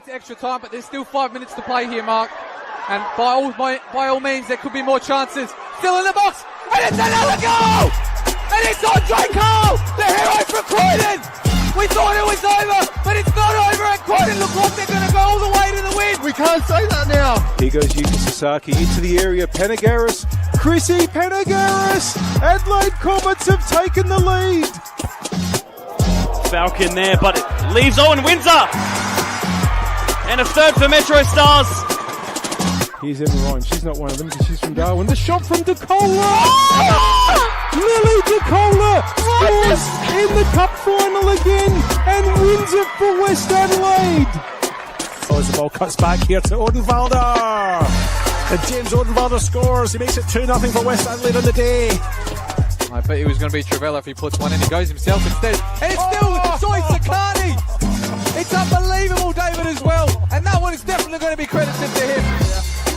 into extra time, but there's still 5 minutes to play here, Mark. And by all means, there could be more chances. Still in the box, and it's another goal! And it's Andre Cole, the hero from Croydon! We thought it was over, but it's not over, and Croydon look like they're going to go all the way to the win. We can't say that now. Here goes Yuki Sasaki into the area. Penagaris, Chrissy Penagaris. Adelaide Comets have taken the lead. Falcon there, but it leaves Owen Windsor. And a third for Metro Stars. Here's Emma Ryan. She's not one of them because she's from Darwin. The shot from DeCola. Oh! Lily DeCola scores in the cup final again and wins it for West Adelaide. Oh, as the ball cuts back here to Odenwalder. And James Odenwalder scores. He makes it 2-0 for West Adelaide on the day. I bet he was going to be Travella if he puts one in. He goes himself instead. And it's still Soy Sakani. It's unbelievable, David, as well. And that one is definitely going to be credited to him.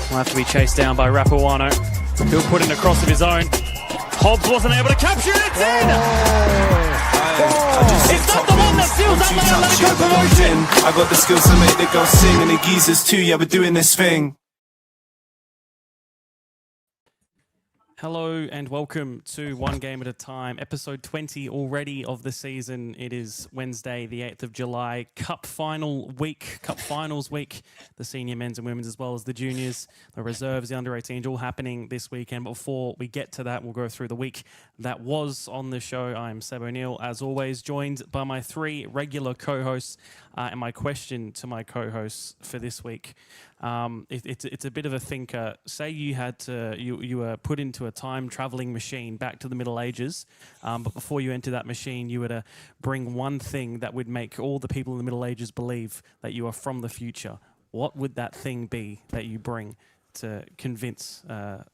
Will have to be chased down by Rapuano. He'll put in a cross of his own. Hobbs wasn't able to capture it. It's in! It's not the one that seals up my Atletico promotion. I got the skills to make the girls sing, and the geezers too. Yeah, we're doing this thing. Hello and welcome to One Game at a Time, episode 20 already of the season. It is Wednesday, the 8th of July, Cup Finals week. The senior men's and women's as well as the juniors, the reserves, the under-18s all happening this weekend. Before we get to that, we'll go through the week that was on the show. I'm Seb O'Neill, as always, joined by my three regular co-hosts. And my question to my co-hosts for this week, it's a bit of a thinker. Say you had to, you were put into a time traveling machine back to the Middle Ages, but before you enter that machine, you were to bring one thing that would make all the people in the Middle Ages believe that you are from the future. What would that thing be that you bring to convince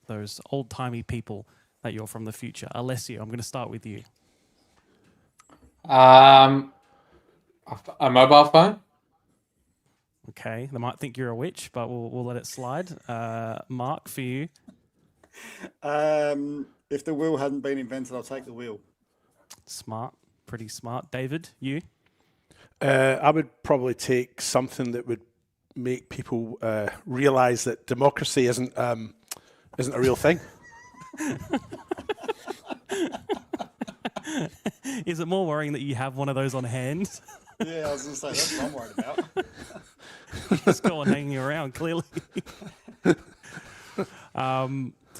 those old-timey people that you're from the future? Alessio, I'm going to start with you. A mobile phone? Okay, they might think you're a witch, but we'll let it slide. Mark, for you? If the wheel hadn't been invented, I'll take the wheel. Smart, pretty smart. David, you? I would probably take something that would make people realise that democracy isn't a real thing. Is it more worrying that you have one of those on hand? Yeah, I was going to say, that's what I'm worried about. Just go on hanging around, clearly.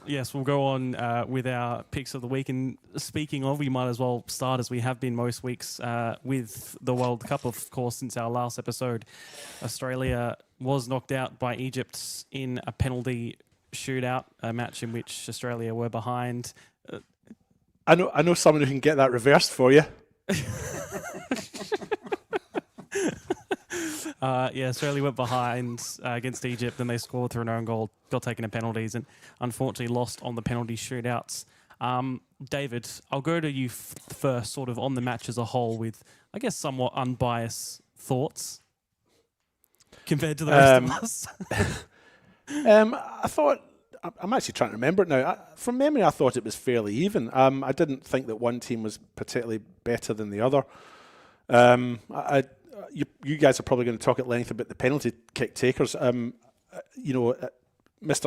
Yes, we'll go on with our picks of the week. And speaking of, we might as well start, as we have been most weeks, with the World Cup, of course, since our last episode. Australia was knocked out by Egypt in a penalty shootout, a match in which Australia were behind. I know someone who can get that reversed for you. Australia went behind against Egypt, and they scored through an own goal, got taken in penalties, and unfortunately lost on the penalty shootouts. David, I'll go to you first, sort of on the match as a whole, with, I guess, somewhat unbiased thoughts compared to the rest of us. I thought, I'm actually trying to remember it now. From memory, I thought it was fairly even. I didn't think that one team was particularly better than the other. You guys are probably going to talk at length about the penalty kick takers. Mr.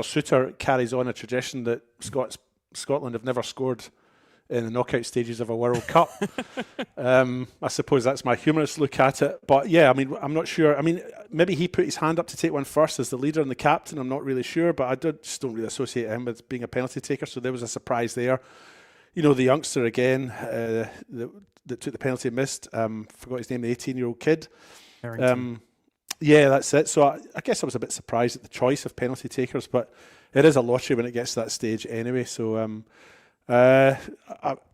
Suter carries on a tradition that Scotland have never scored in the knockout stages of a World Cup. I suppose that's my humorous look at it. But yeah, I mean, I'm not sure. I mean, maybe he put his hand up to take one first as the leader and the captain. I'm not really sure, but I just don't really associate him with being a penalty taker. So there was a surprise there. You know, the youngster again that took the penalty and missed. Forgot his name, the 18-year-old kid. Yeah, that's it. So I guess I was a bit surprised at the choice of penalty takers, but it is a lottery when it gets to that stage anyway. So, I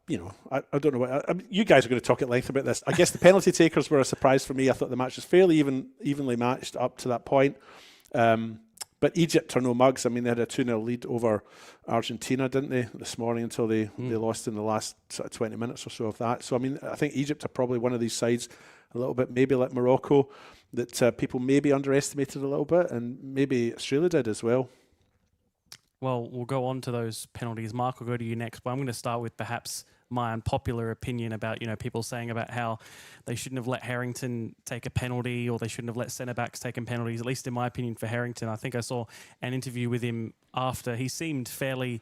don't know what you guys are going to talk at length about this. I guess the penalty takers were a surprise for me. I thought the match was fairly evenly matched up to that point. But Egypt are no mugs. I mean, they had a 2-0 lead over Argentina, didn't they, this morning, until they lost in the last sort of 20 minutes or so of that. So, I mean, I think Egypt are probably one of these sides, a little bit maybe like Morocco, that people maybe underestimated a little bit, and maybe Australia did as well. Well, we'll go on to those penalties. Mark, we'll go to you next, but I'm going to start with perhaps my unpopular opinion about, people saying about how they shouldn't have let Harrington take a penalty or they shouldn't have let centre-backs take penalties, at least in my opinion for Harrington. I think I saw an interview with him after. He seemed fairly...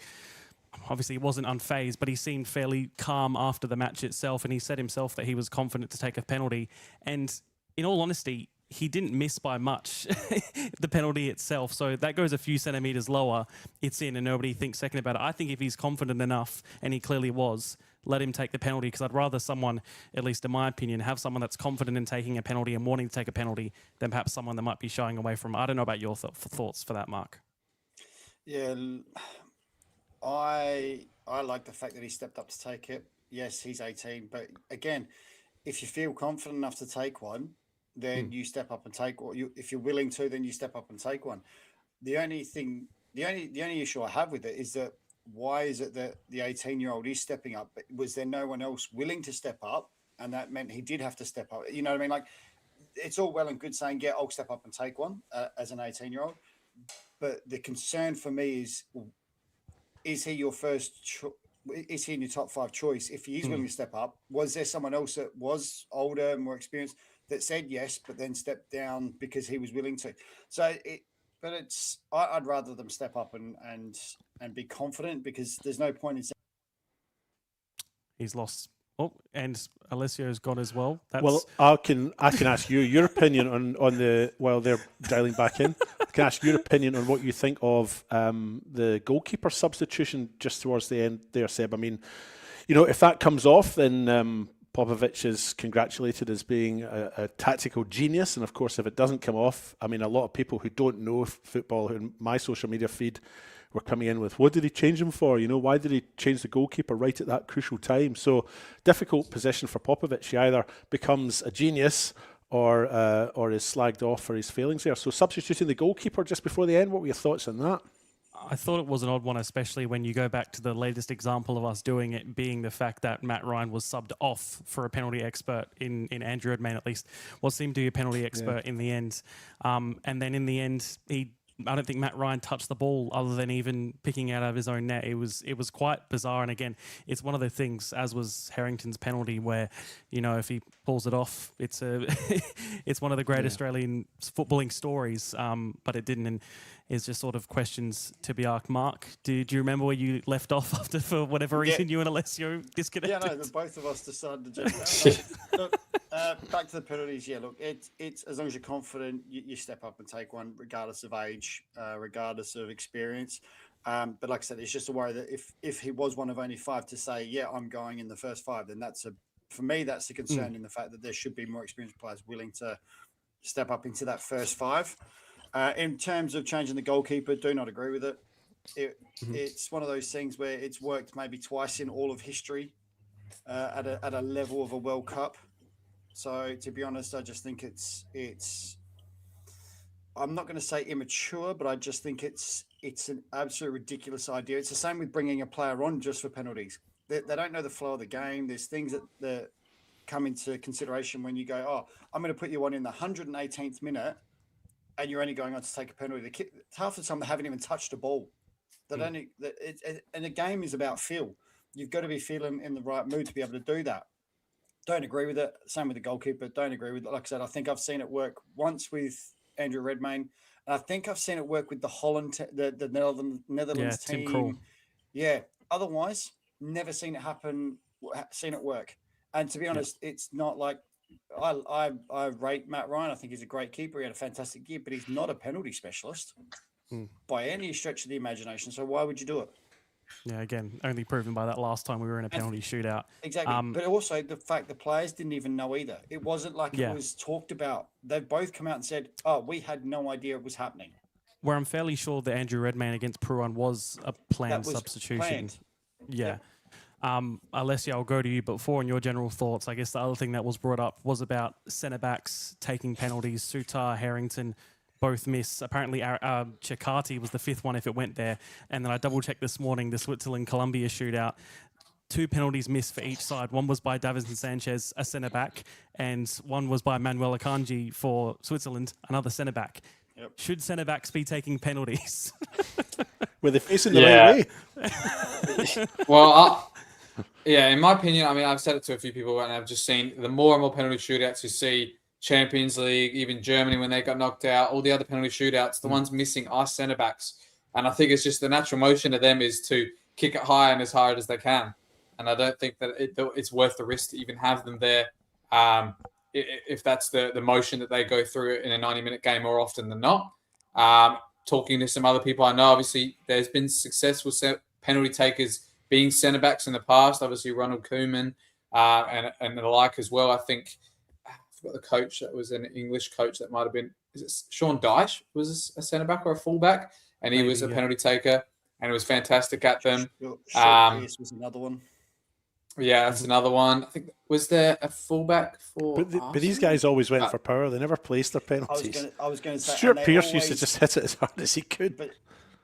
Obviously, he wasn't unfazed, but he seemed fairly calm after the match itself, and he said himself that he was confident to take a penalty. And in all honesty, he didn't miss by much, the penalty itself. So that goes a few centimetres lower. It's in, and nobody thinks second about it. I think if he's confident enough, and he clearly was, let him take the penalty, because I'd rather someone, at least in my opinion, have someone that's confident in taking a penalty and wanting to take a penalty than perhaps someone that might be shying away from it. I don't know about your thoughts for that, Mark. Yeah, I like the fact that he stepped up to take it. Yes, he's 18, but again, if you feel confident enough to take one, then you step up and take one. If you're willing to, then you step up and take one. The only issue I have with it is that why is it that the 18-year-old is stepping up? But was there no one else willing to step up, and that meant he did have to step up? You know what I mean? Like, it's all well and good saying, yeah, I'll step up and take one as an 18-year-old, but the concern for me is he your first? Is he in your top 5 choice? If he is willing to step up, was there someone else that was older, more experienced, that said yes, but then stepped down because he was willing to? So, I'd rather them step up and be confident, because there's no point in saying he's lost. Oh, and Alessio's gone as well. Well, I can ask you your opinion on the, while they're dialing back in. I can ask your opinion on what you think of the goalkeeper substitution just towards the end there, Seb. I mean, if that comes off, then Popovic is congratulated as being a tactical genius. And of course, if it doesn't come off, I mean, a lot of people who don't know football in my social media feed were coming in with, what did he change him for? Why did he change the goalkeeper right at that crucial time? So difficult position for Popovic. He either becomes a genius or is slagged off for his failings there. So substituting the goalkeeper just before the end, what were your thoughts on that? I thought it was an odd one, especially when you go back to the latest example of us doing it, being the fact that Matt Ryan was subbed off for a penalty expert in Andrew Redmayne, at least, what seemed to be a penalty expert in the end. And then in the end, I don't think Matt Ryan touched the ball other than even picking out of his own net. It was quite bizarre. And again, it's one of the things, as was Harrington's penalty, where, if he pulls it off, it's it's one of the great Australian footballing stories. But it didn't. And it's just sort of questions to be asked. Mark, do you remember where you left off after, for whatever reason, you and Alessio disconnected? Yeah, no, both of us decided to jump out. Look, back to the penalties. Yeah, look, it's as long as you're confident, you step up and take one, regardless of age, regardless of experience. But like I said, it's just a worry that if he was one of only 5 to say, yeah, I'm going in the first 5, then for me, that's the concern in the fact that there should be more experienced players willing to step up into that first 5. In terms of changing the goalkeeper, do not agree with it. It's one of those things where it's worked maybe twice in all of history at a level of a World Cup. So to be honest, I just think it's I'm not going to say immature, but I just think it's an absolute ridiculous idea. It's the same with bringing a player on just for penalties. They don't know the flow of the game. There's things that come into consideration when you go, oh, I'm going to put you on in the 118th minute, and you're only going on to take a penalty. Half the time they haven't even touched a ball. And the game is about feel. You've got to be feeling in the right mood to be able to do that. Don't agree with it. Same with the goalkeeper. Don't agree with it. Like I said, I think I've seen it work once with Andrew Redmayne, and I think I've seen it work with the Holland, the Netherlands team. Tim Krul. Yeah. Otherwise, never seen it happen. Seen it work. And to be honest, it's not like I rate Matt Ryan. I think he's a great keeper. He had a fantastic year, but he's not a penalty specialist by any stretch of the imagination. So why would you do it? Yeah, again, only proven by that last time we were in a penalty shootout. Exactly. But also the fact the players didn't even know either. It wasn't like it was talked about. They've both come out and said, oh, we had no idea it was happening. Where I'm fairly sure that Andrew Redmayne against Pruan was a planned substitution. Planned. Yeah. Alessia, I'll go to you, but before on your general thoughts, I guess the other thing that was brought up was about centre-backs taking penalties. Sutar, Harrington, both miss. Apparently, Chikati was the 5th one if it went there. And then I double-checked this morning, the Switzerland-Colombia shootout. 2 penalties missed for each side. One was by Davinson Sanchez, a centre-back, and one was by Manuel Akanji for Switzerland, another centre-back. Yep. Should centre-backs be taking penalties? Were they facing the Yeah. right way? Well, yeah, in my opinion, I mean, I've said it to a few people, and I've just seen the more and more penalty shootouts you see, Champions League, even Germany when they got knocked out, all the other penalty shootouts, the ones missing are centre backs. And I think it's just the natural motion of them is to kick it high and as hard as they can. And I don't think that it's worth the risk to even have them there if that's the motion that they go through in a 90-minute game more often than not. Talking to some other people I know, obviously, there's been successful penalty takers being centre backs in the past. Obviously, Ronald Koeman and the like as well. I think I forgot the coach that was an English coach that might have been. Is it Sean Dyche? Was a centre back or a full back? And he was a penalty taker, and it was fantastic at them. Sean Pearce was another one. Yeah, that's another one. I think was there a fullback for? But these guys always went for power. They never placed their penalties. I was going to say Stuart Pearce used to just hit it as hard as he could.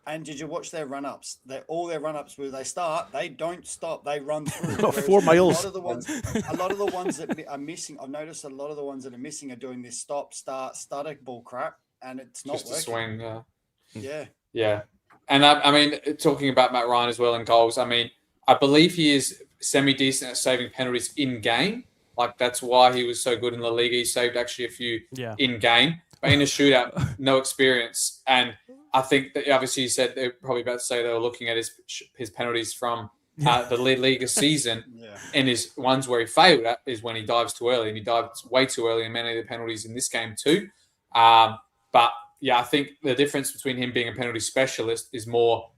And did you watch their run-ups? All their run-ups where they start, they don't stop. They run through. 4 miles. A lot of the ones that are missing, I've noticed a lot of the ones that are missing are doing this stop, start, stutter bull crap, and it's not just working. A swing. Yeah. And I mean, talking about Matt Ryan as well in goals, I mean, I believe he is semi-decent at saving penalties in-game. Like, that's why he was so good in La Liga. He saved actually a few in-game. But in a shootout, no experience. And I think that obviously you said they're probably about to say they were looking at his penalties from the La Liga season. And his ones where he failed at is when he dives too early. And he dives way too early in many of the penalties in this game too. But, yeah, I think the difference between him being a penalty specialist is more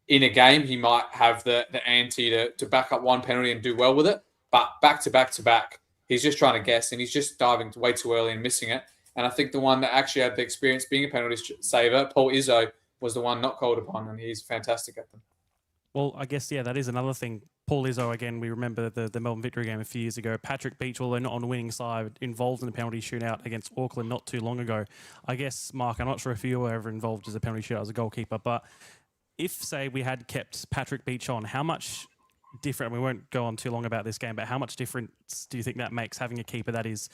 in a game, he might have the ante to back up one penalty and do well with it. But back to back, he's just trying to guess, and he's just diving way too early and missing it. And I think the one that actually had the experience being a penalty saver, Paul Izzo, was the one not called upon, and he's fantastic at them. Well, I guess, that is another thing. Paul Izzo, again, we remember the Melbourne victory game a few years ago. Patrick Beach, although not on the winning side, involved in a penalty shootout against Auckland not too long ago. I guess, Mark, I'm not sure if you were ever involved as a penalty shootout as a goalkeeper, but if, say, we had kept Patrick Beach on, how much different, we won't go on too long about this game, but how much difference do you think that makes having a keeper that is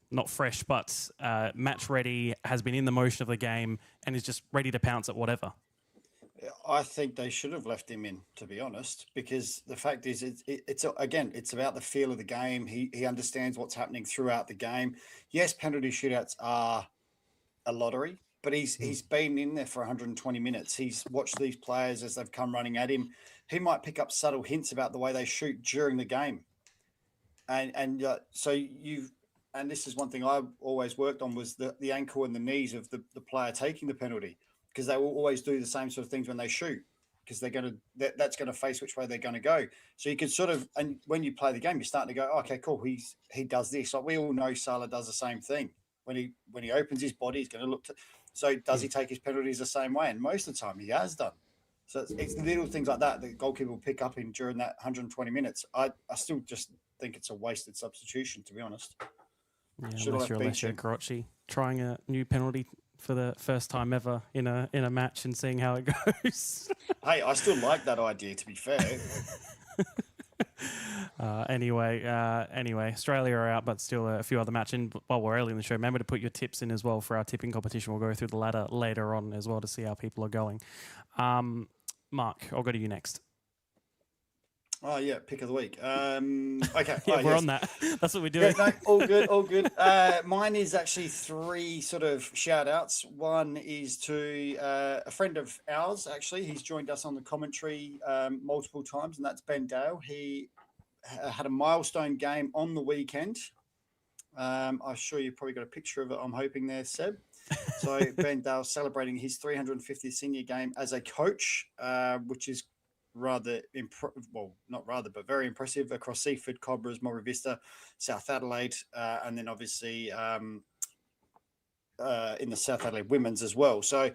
not fresh, but match ready, has been in the motion of the game, and is just ready to pounce at whatever? I think they should have left him in, to be honest, because the fact is, it's about the feel of the game. He understands what's happening throughout the game. Yes, penalty shootouts are a lottery, but he's been in there for 120 minutes. He's watched these players as they've come running at him. He might pick up subtle hints about the way they shoot during the game. And this is one thing I always worked on was the ankle and the knees of the player taking the penalty, because they will always do the same sort of things when they shoot, because that's going to face which way they're going to go. So you can sort of, and when you play the game, you're starting to go, okay, cool. He does this. Like we all know Salah does the same thing. When he opens his body, he's going to look to. So does he take his penalties the same way? And most of the time, he has done. So it's little things like that the goalkeeper will pick up during that 120 minutes. I still just think it's a wasted substitution, to be honest. Yeah, unless you're Alessio Carocci trying a new penalty for the first time ever in a match and seeing how it goes. Hey, I still like that idea, to be fair. Anyway, Australia are out, but still a few other matches. And while we're early in the show, remember to put your tips in as well for our tipping competition. We'll go through the ladder later on as well to see how people are going. Mark, I'll go to you next. Oh, yeah, pick of the week. Okay. Yeah, we're on that. That's what we're doing. Yeah, no, all good. Mine is actually 3 sort of shout-outs. One is to a friend of ours, actually. He's joined us on the commentary multiple times, and that's Ben Dale. He had a milestone game on the weekend. I'm sure you've probably got a picture of it, I'm hoping there, Seb. So Ben Dale celebrating his 350th senior game as a coach, which is very impressive across Seaford, Cobras, Morra Vista, South Adelaide, and then obviously in the South Adelaide women's as well. So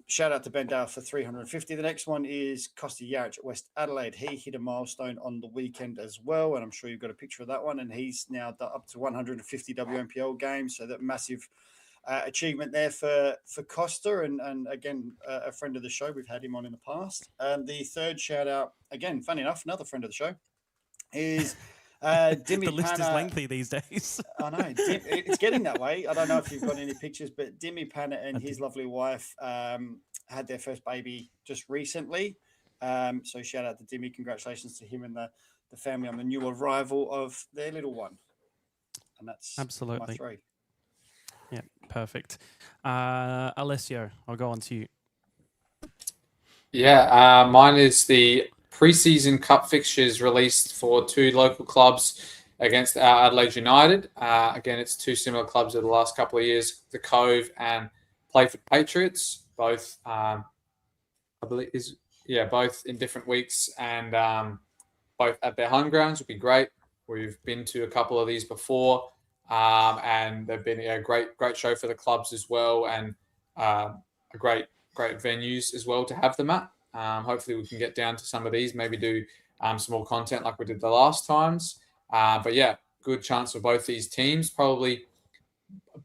shout out to Ben Dale for 350. The next one is Costa Yarich at West Adelaide. He hit a milestone on the weekend as well, and I'm sure you've got a picture of that one, and he's now up to 150 WMPL games, so that massive achievement there for Costa, and again, a friend of the show. We've had him on in the past. The third shout out, again, funny enough, another friend of the show, is Dimmy The list is Panna- lengthy these days. I know. It's getting that way. I don't know if you've got any pictures, but Dimmy Panna and his lovely wife had their first baby just recently. So shout out to Dimmy. Congratulations to him and the family on the new arrival of their little one. And that's Absolutely. my three. Yeah, perfect. Alessio, I'll go on to you. Yeah, mine is the pre-season cup fixtures released for two local clubs against our Adelaide United. Again, it's two similar clubs of the last couple of years, the Cove and Playford Patriots, both I believe both in different weeks and both at their home grounds would be great. We've been to a couple of these before, and they've been a great show for the clubs as well, and a great venues as well to have them at. Hopefully we can get down to some of these, maybe do some more content like we did the last times. But yeah, good chance for both these teams, probably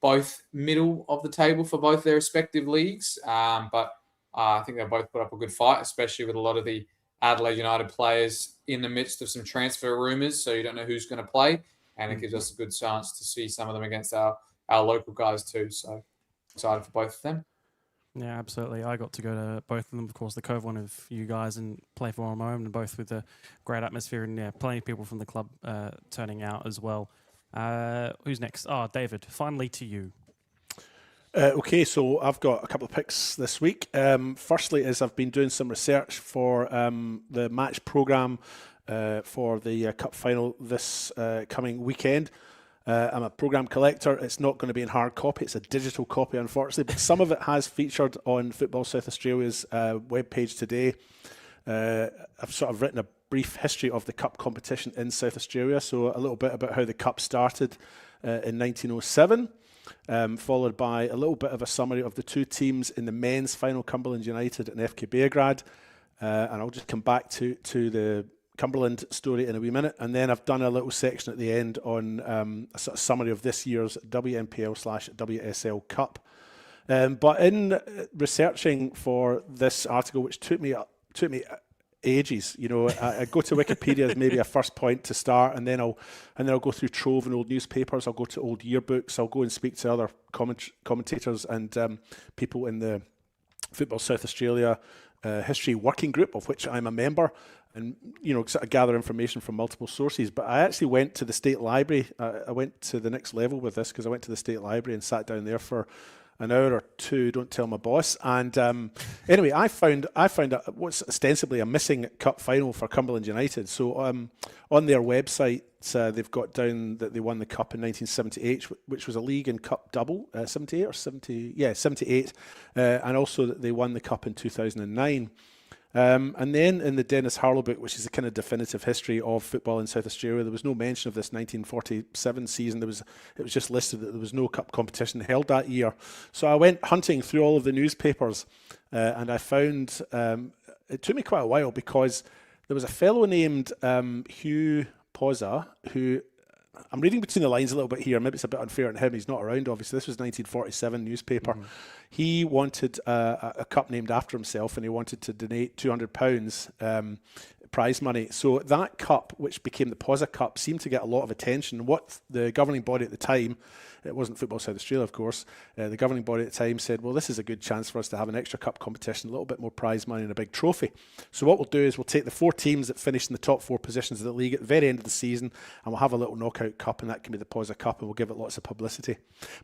both middle of the table for both their respective leagues. But I think they'll both put up a good fight, especially with a lot of the Adelaide United players in the midst of some transfer rumours. So you don't know who's going to play. And it gives us a good chance to see some of them against our local guys too. So excited for both of them. Yeah, absolutely. I got to go to both of them. Of course, the Cove one of you guys and play for my own, and both with a great atmosphere and plenty of people from the club turning out as well. Who's next? David, finally to you. Okay, so I've got a couple of picks this week. Firstly is I've been doing some research for the match programme for the Cup final this coming weekend. I'm a programme collector. It's not going to be in hard copy. It's a digital copy, unfortunately, but some of it has featured on Football South Australia's webpage today. I've sort of written a brief history of the Cup competition in South Australia, so a little bit about how the Cup started in 1907, followed by a little bit of a summary of the two teams in the men's final, Cumberland United and FK Beograd, and I'll just come back to the Cumberland story in a wee minute, and then I've done a little section at the end on a sort of summary of this year's WNPL/WSL Cup. But in researching for this article, which took me ages, I go to Wikipedia as maybe a first point to start, and then I'll go through trove and old newspapers. I'll go to old yearbooks. I'll go and speak to other commentators and people in the Football South Australia History Working Group, of which I'm a member, and sort of gather information from multiple sources. But I actually went to the State Library. I went to the next level with this because I went to the State Library and sat down there for an hour or two. Don't tell my boss. And anyway, I found what's ostensibly a missing cup final for Cumberland United. So on their website, they've got down that they won the cup in 1978, which was a league and cup double, 78 or 70, 78, and also that they won the cup in 2009. And then in the Dennis Harlow book, which is a kind of definitive history of football in South Australia, there was no mention of this 1947 season. It was just listed that there was no cup competition held that year. So I went hunting through all of the newspapers, and I found it took me quite a while because there was a fellow named Hugh Pozza who, I'm reading between the lines a little bit here. Maybe it's a bit unfair on him. He's not around, obviously. This was 1947 newspaper. Mm-hmm. He wanted a cup named after himself, and he wanted to donate £200 prize money. So that cup, which became the Pozza Cup, seemed to get a lot of attention. What the governing body at the time, it wasn't Football South Australia, of course, the governing body at the time said, well, this is a good chance for us to have an extra cup competition, a little bit more prize money and a big trophy. So what we'll do is we'll take the four teams that finished in the top four positions of the league at the very end of the season, and we'll have a little knockout cup, and that can be the Pozza Cup, and we'll give it lots of publicity.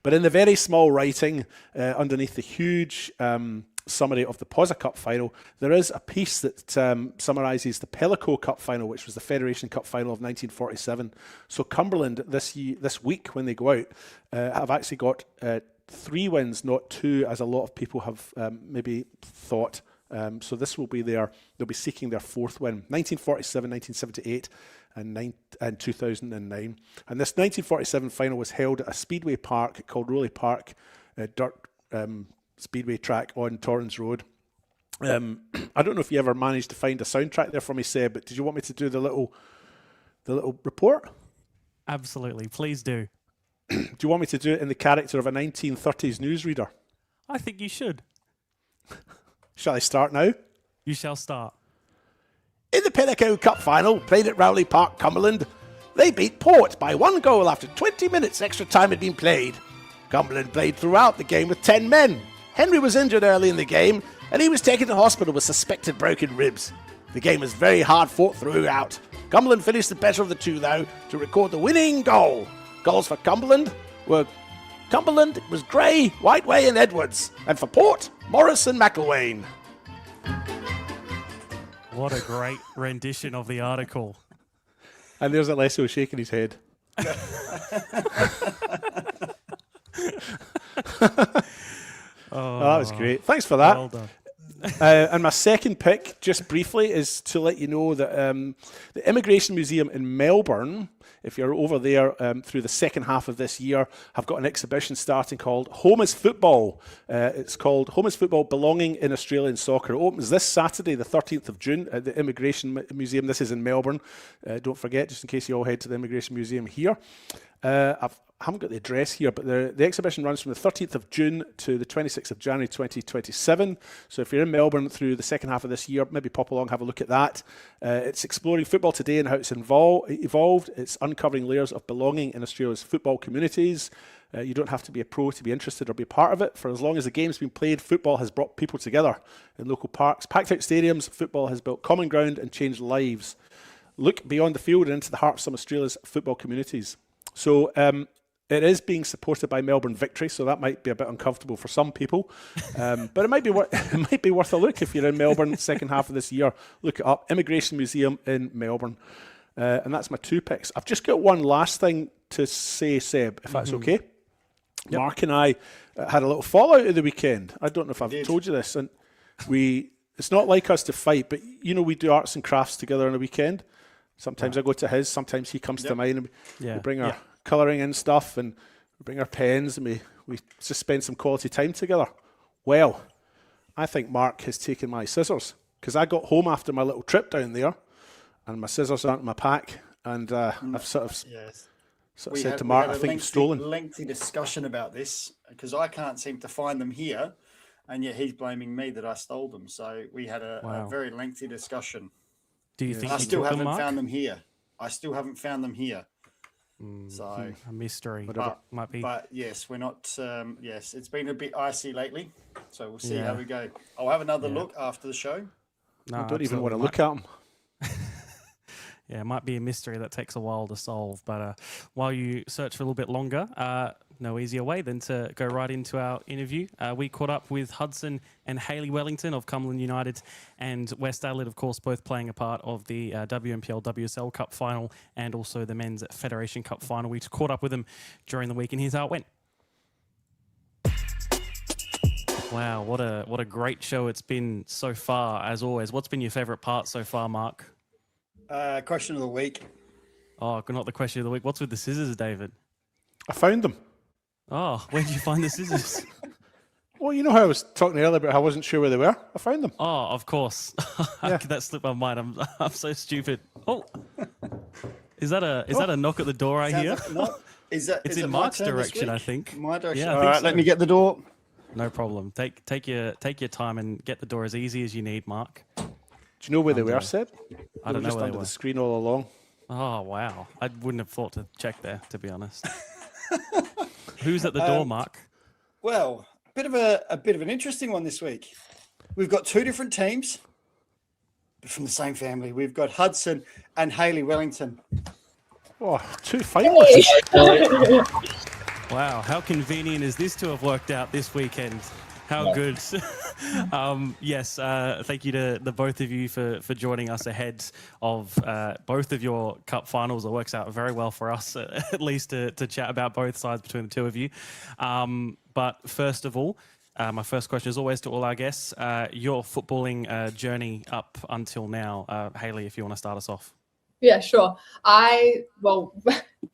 But in the very small writing underneath the huge summary of the Pozza Cup final, there is a piece that summarises the Pellico Cup final, which was the Federation Cup final of 1947. So Cumberland this week, when they go out, have actually got 3 wins, not 2, as a lot of people have maybe thought. So this will be they'll be seeking their 4th win. 1947, 1978, and 2009. And this 1947 final was held at a speedway park called Rowley Park, dirt speedway track on Torrens Road. I don't know if you ever managed to find a soundtrack there for me, Seb, but did you want me to do the little report? Absolutely, please do. Do you want me to do it in the character of a 1930s newsreader? I think you should. Shall I start now? You shall start. In the Pellico Cup final, played at Rowley Park, Cumberland, They beat Port by 1 goal after 20 minutes extra time had been played. Cumberland played throughout the game with 10 men. Henry was injured early in the game, and he was taken to hospital with suspected broken ribs. The game was very hard fought throughout. Cumberland finished the better of the two, though, to record the winning goal. Goals for Cumberland was Gray, Whiteway and Edwards. And for Port, Morris and McElwain. What a great rendition of the article. And there's Alessio shaking his head. Oh, that was great. Thanks for that. Well done. And my second pick, just briefly, is to let you know that the Immigration Museum in Melbourne, if you're over there through the second half of this year, have got an exhibition starting called Home is Football. It's called Home is Football, Belonging in Australian Soccer. It opens this Saturday, the 13th of June, at the Immigration Museum. This is in Melbourne. Don't forget, just in case you all head to the Immigration Museum here. I haven't got the address here, but the exhibition runs from the 13th of June to the 26th of January 2027. So if you're in Melbourne through the second half of this year, maybe pop along, have a look at that. It's exploring football today and how it's evolved. It's uncovering layers of belonging in Australia's football communities. You don't have to be a pro to be interested or be part of it. For as long as the game's been played, football has brought people together in local parks. Packed out stadiums, football has built common ground and changed lives. Look beyond the field and into the heart of some of Australia's football communities. So it is being supported by Melbourne Victory, so that might be a bit uncomfortable for some people. But it might be worth a look if you're in Melbourne second half of this year. Look it up, Immigration Museum in Melbourne. And that's my two picks. I've just got one last thing to say, Seb, if that's okay. Yep. Mark and I had a little fallout at the weekend. I don't know if I've told you this. And it's not like us to fight, but you know we do arts and crafts together on a weekend. Sometimes I go to his, sometimes he comes to mine, and we bring our colouring and stuff, and we bring our pens, and we just spend some quality time together. Well, I think Mark has taken my scissors, because I got home after my little trip down there, and my scissors aren't in my pack, and I've sort of said to Mark, I think you've stolen. Lengthy discussion about this, because I can't seem to find them here, and yet he's blaming me that I stole them. So we had a very lengthy discussion. Do you think I still haven't found them here? I still haven't found them here. So a mystery. Might be. But yes, we're not. Yes, it's been a bit icy lately, so we'll see how we go. I'll have another look after the show. No, I don't even want to look at them. Yeah, it might be a mystery that takes a while to solve. But while you search for a little bit longer, no easier way than to go right into our interview. We caught up with Hudson and Hayley Wellington of Cumberland United and West Adelaide, of course, both playing a part of the WNPL WSL Cup final and also the Men's Federation Cup final. We caught up with them during the week, and here's how it went. Wow, what a great show it's been so far, as always. What's been your favourite part so far, Mark? Question of the week. Oh, not the question of the week. What's with the scissors, David? I found them. Oh, where did you find the scissors? Well, you know how I was talking earlier about how I wasn't sure where they were? I found them. Oh, of course. How could that slip my mind? I'm so stupid. Oh, is that a knock at the door I hear? It's in Mark's direction, I think. My direction. Yeah, All right, let me get the door. No problem. Take your time and get the door as easy as you need, Mark. Do you know where they were, Seb? I don't know just where under they were. the screen all along. Oh, wow. I wouldn't have thought to check there, to be honest. Who's at the door, Mark? Well, a bit of an interesting one this week. We've got two different teams, but from the same family. We've got Hudson and Hayley Wellington. Oh, two finalists. Wow, how convenient is this to have worked out this weekend? How good. Yes, thank you to the both of you for joining us ahead of both of your cup finals. It works out very well for us, at least to chat about both sides between the two of you. But first of all, my first question is always to all our guests, your footballing journey up until now. Hayley, if you want to start us off. Yeah, sure.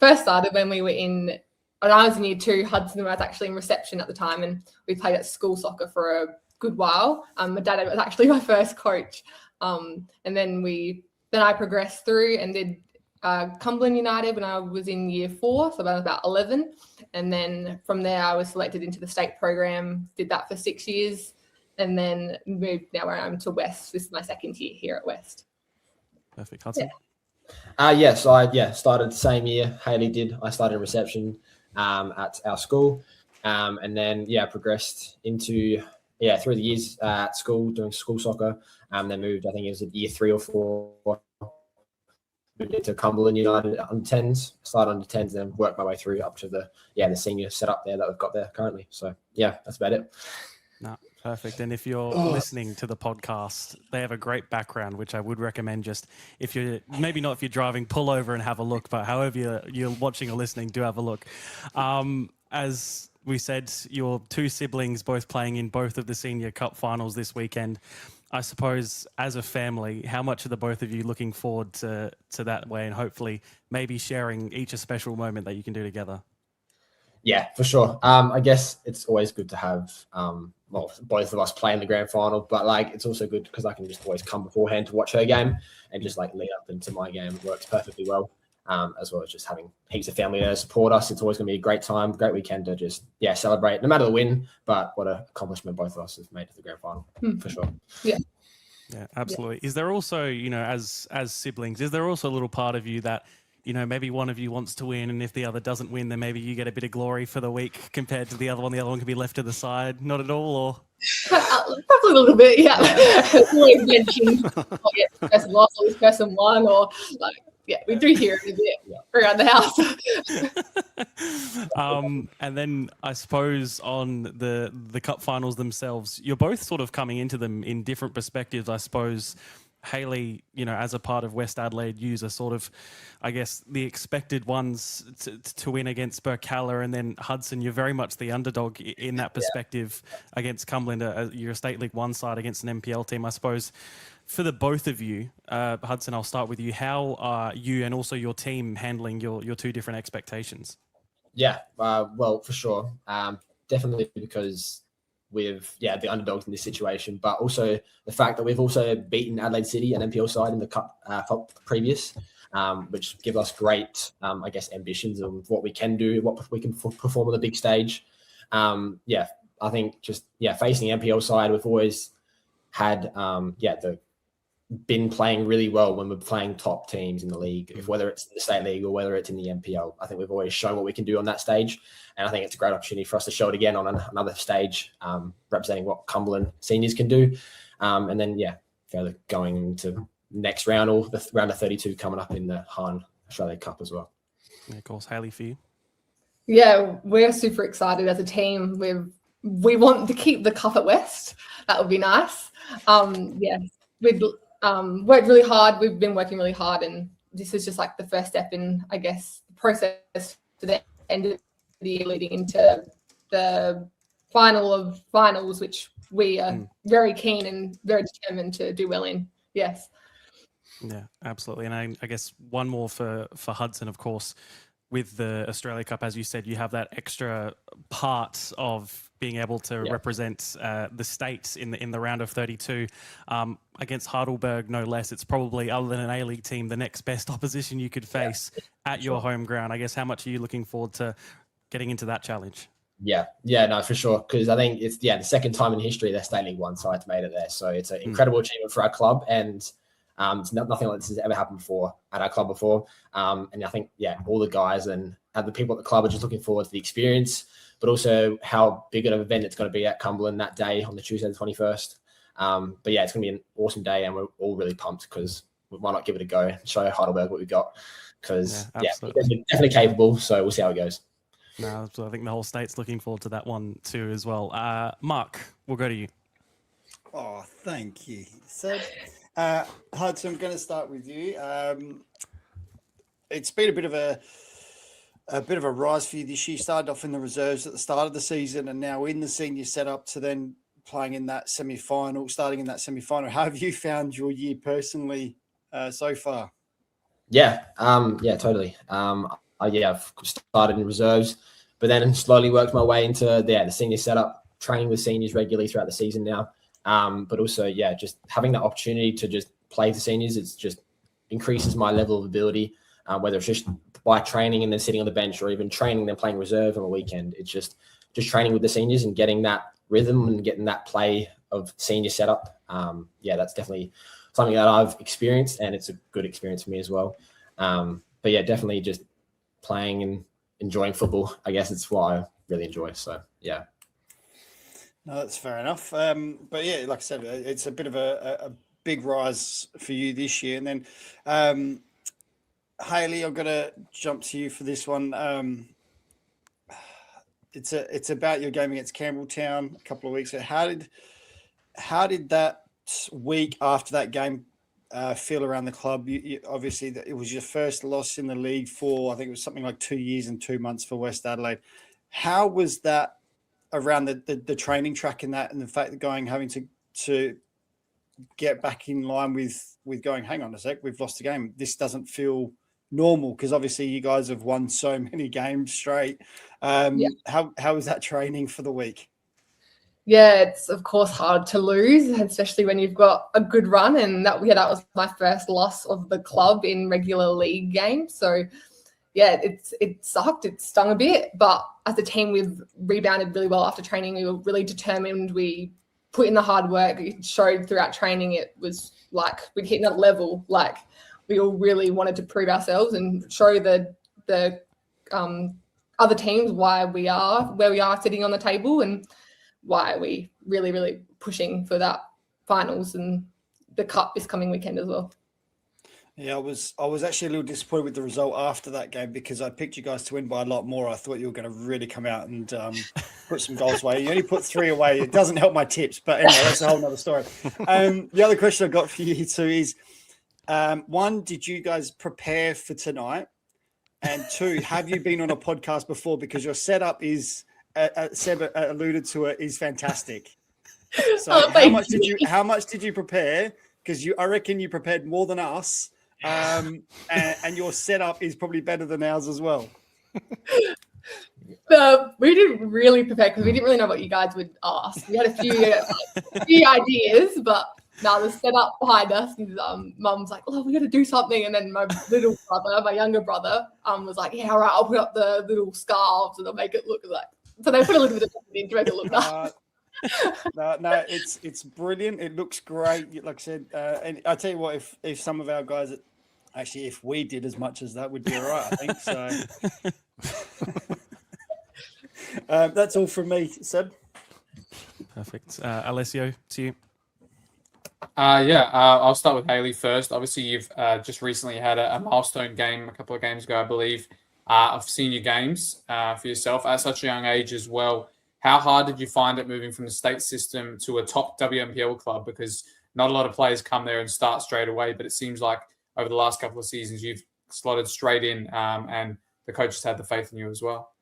First started when we were when I was in year 2, Hudson was actually in reception at the time, and we played at school soccer for a good while. My dad was actually my first coach. And then I progressed through and did Cumberland United when I was in year 4, so I was about 11. And then from there, I was selected into the state program, did that for 6 years, and then moved now where I am to West. This is my second year here at West. Perfect. Hudson? So I started the same year Hayley did. I started in reception at our school, and then progressed into through the years at school doing school soccer. Then moved, I think it was at year 3 or 4, moved into Cumberland United under 10s, started under 10s, then worked my way through up to the senior setup there that we've got there currently. So that's about it. No, perfect. And if you're listening to the podcast, they have a great background, which I would recommend. Just if you're maybe not if you're driving, pull over and have a look. But however you're watching or listening, do have a look. As we said, your 2 siblings both playing in both of the Senior Cup finals this weekend. I suppose as a family, how much are the both of you looking forward to that way, and hopefully maybe sharing each a special moment that you can do together? Yeah, for sure. I guess it's always good to have both of us play in the grand final, but it's also good because I can just always come beforehand to watch her game and just lead up into my game. It works perfectly well. As well as just having heaps of family there to support us. It's always going to be a great time, great weekend to just celebrate, no matter the win, but what an accomplishment both of us have made to the grand final, for sure. Yeah, absolutely. Is there also, as siblings, is there also a little part of you that, maybe one of you wants to win, and if the other doesn't win, then maybe you get a bit of glory for the week compared to the other one can be left to the side? Not at all, or? Probably a little bit, yeah. Always mentioned, this person lost, or this person won, or we do hear it a bit around the house. And then I suppose on the cup finals themselves, you're both sort of coming into them in different perspectives. I suppose Hayley, as a part of West Adelaide, use are sort of, I guess, the expected ones to win against Burkalla, and then Hudson, you're very much the underdog in that perspective against Cumberland. You're a State League 1 side against an NPL team, I suppose. For the both of you, Hudson, I'll start with you. How are you and also your team handling your 2 different expectations? Well, for sure. Definitely because with the underdogs in this situation, but also the fact that we've also beaten Adelaide City, an NPL side, in the cup previous, which give us great, ambitions of what we can do, what we can perform on the big stage. I think just facing the NPL side, we've always had been playing really well when we're playing top teams in the league, whether it's the State League or whether it's in the NPL. I think we've always shown what we can do on that stage, and I think it's a great opportunity for us to show it again on another stage, representing what Cumberland seniors can do. And then, further going into next round, or the round of 32 coming up in the Han Australia Cup as well. Yeah, of course. Hayley, for you? Yeah, we're super excited as a team. We want to keep the cup at West. That would be nice. We've worked really hard. We've been working really hard, and this is just the first step in, I guess, the process to the end of the year leading into the final of finals, which we are very keen and very determined to do well in. Yes. Yeah, absolutely. And I guess one more for Hudson, of course. With the Australia Cup, as you said, you have that extra part of being able to represent the state in the round of 32 against Heidelberg, no less. It's probably, other than an A-League team, the next best opposition you could face at your home ground. I guess, how much are you looking forward to getting into that challenge? No, for sure. Because I think it's the second time in history that State League 1 side's made it there. So it's an incredible achievement for our club, and it's nothing like this has ever happened before at our club before. And I think, all the guys and the people at the club are just looking forward to the experience, but also how big of an event it's going to be at Cumberland that day on the Tuesday, the 21st. But it's going to be an awesome day, and we're all really pumped because why not give it a go and show Heidelberg what we've got? Because, we're definitely capable, so we'll see how it goes. No, I think the whole state's looking forward to that one too as well. Mark, we'll go to you. Oh, thank you. So, Hudson, I'm going to start with you. It's been a bit of a rise for you this year. Started off in the reserves at the start of the season, and now in the senior setup to then playing in that semi-final, starting in that semi-final. How have you found your year personally so far? Totally. I've started in reserves, but then slowly worked my way into the senior setup, training with seniors regularly throughout the season now. But also, just having that opportunity to just play for seniors, it's just increases my level of ability, whether it's just by training and then sitting on the bench, or even training and then playing reserve on a weekend. It's just training with the seniors and getting that rhythm and getting that play of senior setup. That's definitely something that I've experienced, and it's a good experience for me as well. But yeah, definitely just playing and enjoying football. I guess it's what I really enjoy. So yeah. No, that's fair enough. But yeah, like I said, it's a bit of a big rise for you this year. And then, Hayley, I'm going to jump to you for this one. It's about your game against Campbelltown a couple of weeks ago. How did that week after that game feel around the club? You obviously, it was your first loss in the league for, I think it was something like 2 years and 2 months for West Adelaide. How was that around the training track in that, and the fact that having to get back in line with going, hang on a sec, we've lost a game. This doesn't feel normal, because obviously you guys have won so many games straight. How was that training for the week? Yeah, it's of course hard to lose, especially when you've got a good run. And that was my first loss of the club in regular league games. So yeah, it sucked. It stung a bit, but as a team, we've rebounded really well after training. We were really determined. We put in the hard work. It showed throughout training. It was like we'd hit another level. Like we all really wanted to prove ourselves and show the other teams why we are where we are sitting on the table, and why we really, really pushing for that finals and the cup this coming weekend as well. Yeah, I was actually a little disappointed with the result after that game, because I picked you guys to win by a lot more. I thought you were going to really come out and put some goals away. You only put 3 away. It doesn't help my tips, but anyway, that's a whole nother story. The other question I've got for you two is, one, did you guys prepare for tonight? And 2, have you been on a podcast before? Because your setup is, Seb alluded to it, is fantastic. So how much did you prepare? Because I reckon you prepared more than us. And your setup is probably better than ours as well. We didn't really prepare because we didn't really know what you guys would ask. We had a few ideas, but no, the setup behind us, his mum's like, oh, we got to do something. And then my little brother, my younger brother, was like, yeah, all right, I'll put up the little scarves and I'll make it look like. So they put a little bit of in to make it look nice. No, it's brilliant. It looks great. Like I said, and I tell you what, if some of our guys, actually, if we did as much as that, would be all right, I think. So that's all from me, Seb. Perfect. Alessio, to you. I'll start with Hayley first. Obviously, you've just recently had a milestone game a couple of games ago, I believe, of senior games for yourself at such a young age as well. How hard did you find it moving from the state system to a top WMPL club? Because not a lot of players come there and start straight away, but it seems like over the last couple of seasons, you've slotted straight in and the coaches had the faith in you as well.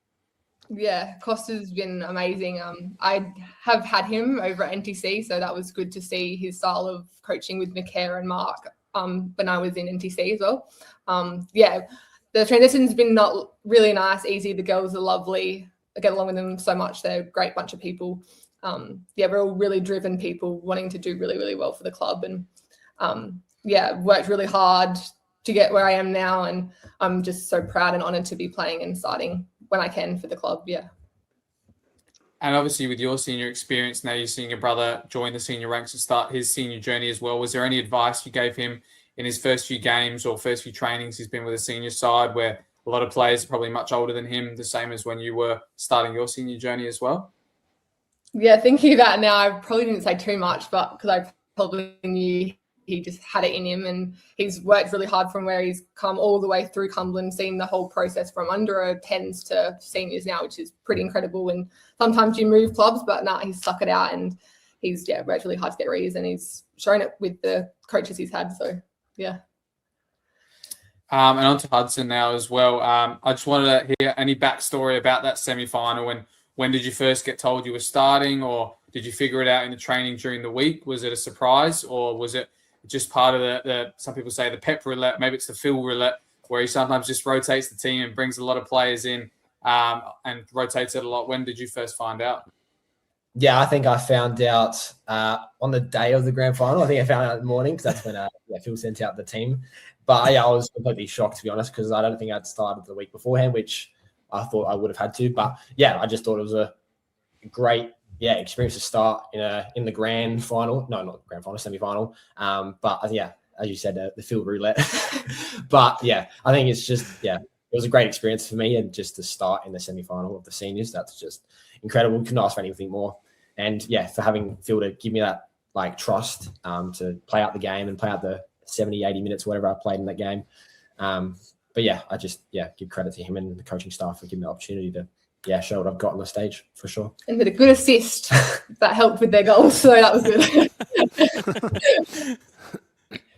Yeah, Costa's been amazing. I have had him over at NTC, so that was good to see his style of coaching with Nicaire and Mark when I was in NTC as well. The transition's been not really nice, easy. The girls are lovely. I get along with them so much. They're a great bunch of people. We're all really driven people wanting to do really, really well for the club. And worked really hard to get where I am now. And I'm just so proud and honoured to be playing and starting when I can for the club. Yeah. And obviously with your senior experience, now you're seeing your brother join the senior ranks and start his senior journey as well. Was there any advice you gave him in his first few games or first few trainings he's been with the senior side, where a lot of players are probably much older than him, the same as when you were starting your senior journey as well? Yeah, thinking about it now, I probably didn't say too much, but because I probably knew he just had it in him, and he's worked really hard from where he's come all the way through Cumberland, seen the whole process from under 10s to seniors now, which is pretty incredible. And sometimes you move clubs, but he's stuck it out, and he's worked really hard to get reads, and he's shown it with the coaches he's had. So, yeah. And on to Hudson now as well. I just wanted to hear any backstory about that semi-final. And when did you first get told you were starting, or did you figure it out in the training during the week? Was it a surprise, or was it just part of the some people say the pep roulette, maybe it's the Phil roulette, where he sometimes just rotates the team and brings a lot of players in and rotates it a lot? When did you first find out? Yeah, I think I found out on the day of the grand final. I think I found out in the morning because that's when Phil sent out the team. But I was completely shocked, to be honest, because I don't think I'd started the week beforehand, which I thought I would have had to. But yeah, I just thought it was a great experience to start in the grand final. No, not grand final, semi-final. But yeah, as you said, the field roulette. But yeah, I think it's just, it was a great experience for me. And just to start in the semi-final of the seniors, that's just incredible. Couldn't ask for anything more. And yeah, for having Phil to give me that like trust to play out the game and play out the 70, 80 minutes, whatever I played in that game. But yeah, I just, give credit to him and the coaching staff for giving me the opportunity to, show what I've got on the stage for sure. And with a good assist that helped with their goals. So that was good.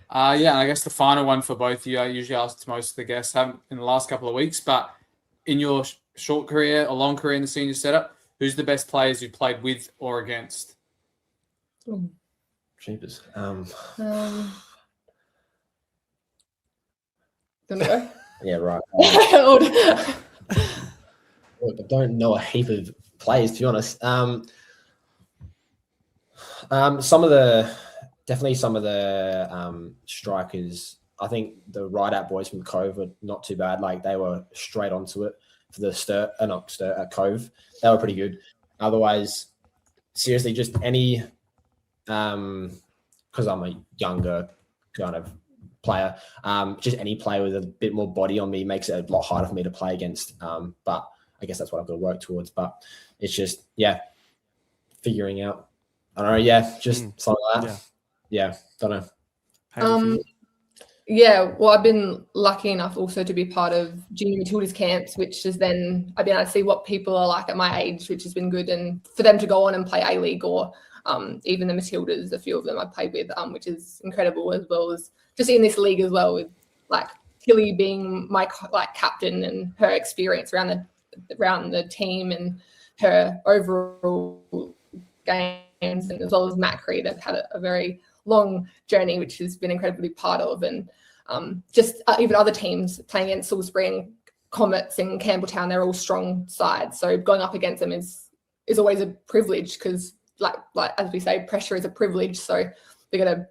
And I guess the final one for both of you, I usually ask to most of the guests, haven't in the last couple of weeks, but in your short career, a long career in the senior setup, who's the best players you've played with or against? Jeepers. Don't know. Yeah, right. Look, I don't know a heap of players, to be honest. Some of the strikers, I think the right-out boys from Cove were not too bad. Like, they were straight onto it for the Cove. They were pretty good. Otherwise, seriously, just any, because I'm a younger kind of player, just any player with a bit more body on me makes it a lot harder for me to play against. But I guess that's what I've got to work towards. But it's just, figuring out. I don't know, just something like that. Don't know. Well, I've been lucky enough also to be part of Junior Matildas camps, which is then I've been able to see what people are like at my age, which has been good. And for them to go on and play A-League or even the Matildas, a few of them I played with, which is incredible, as well as just in this league as well, with like Tilly being my captain and her experience around the team and her overall games, and as well as Macri, they've had a very long journey, which has been incredibly part of, and just even other teams playing against Salisbury and Comets and Campbelltown, they're all strong sides. So going up against them is always a privilege, because like as we say, pressure is a privilege. So they're going to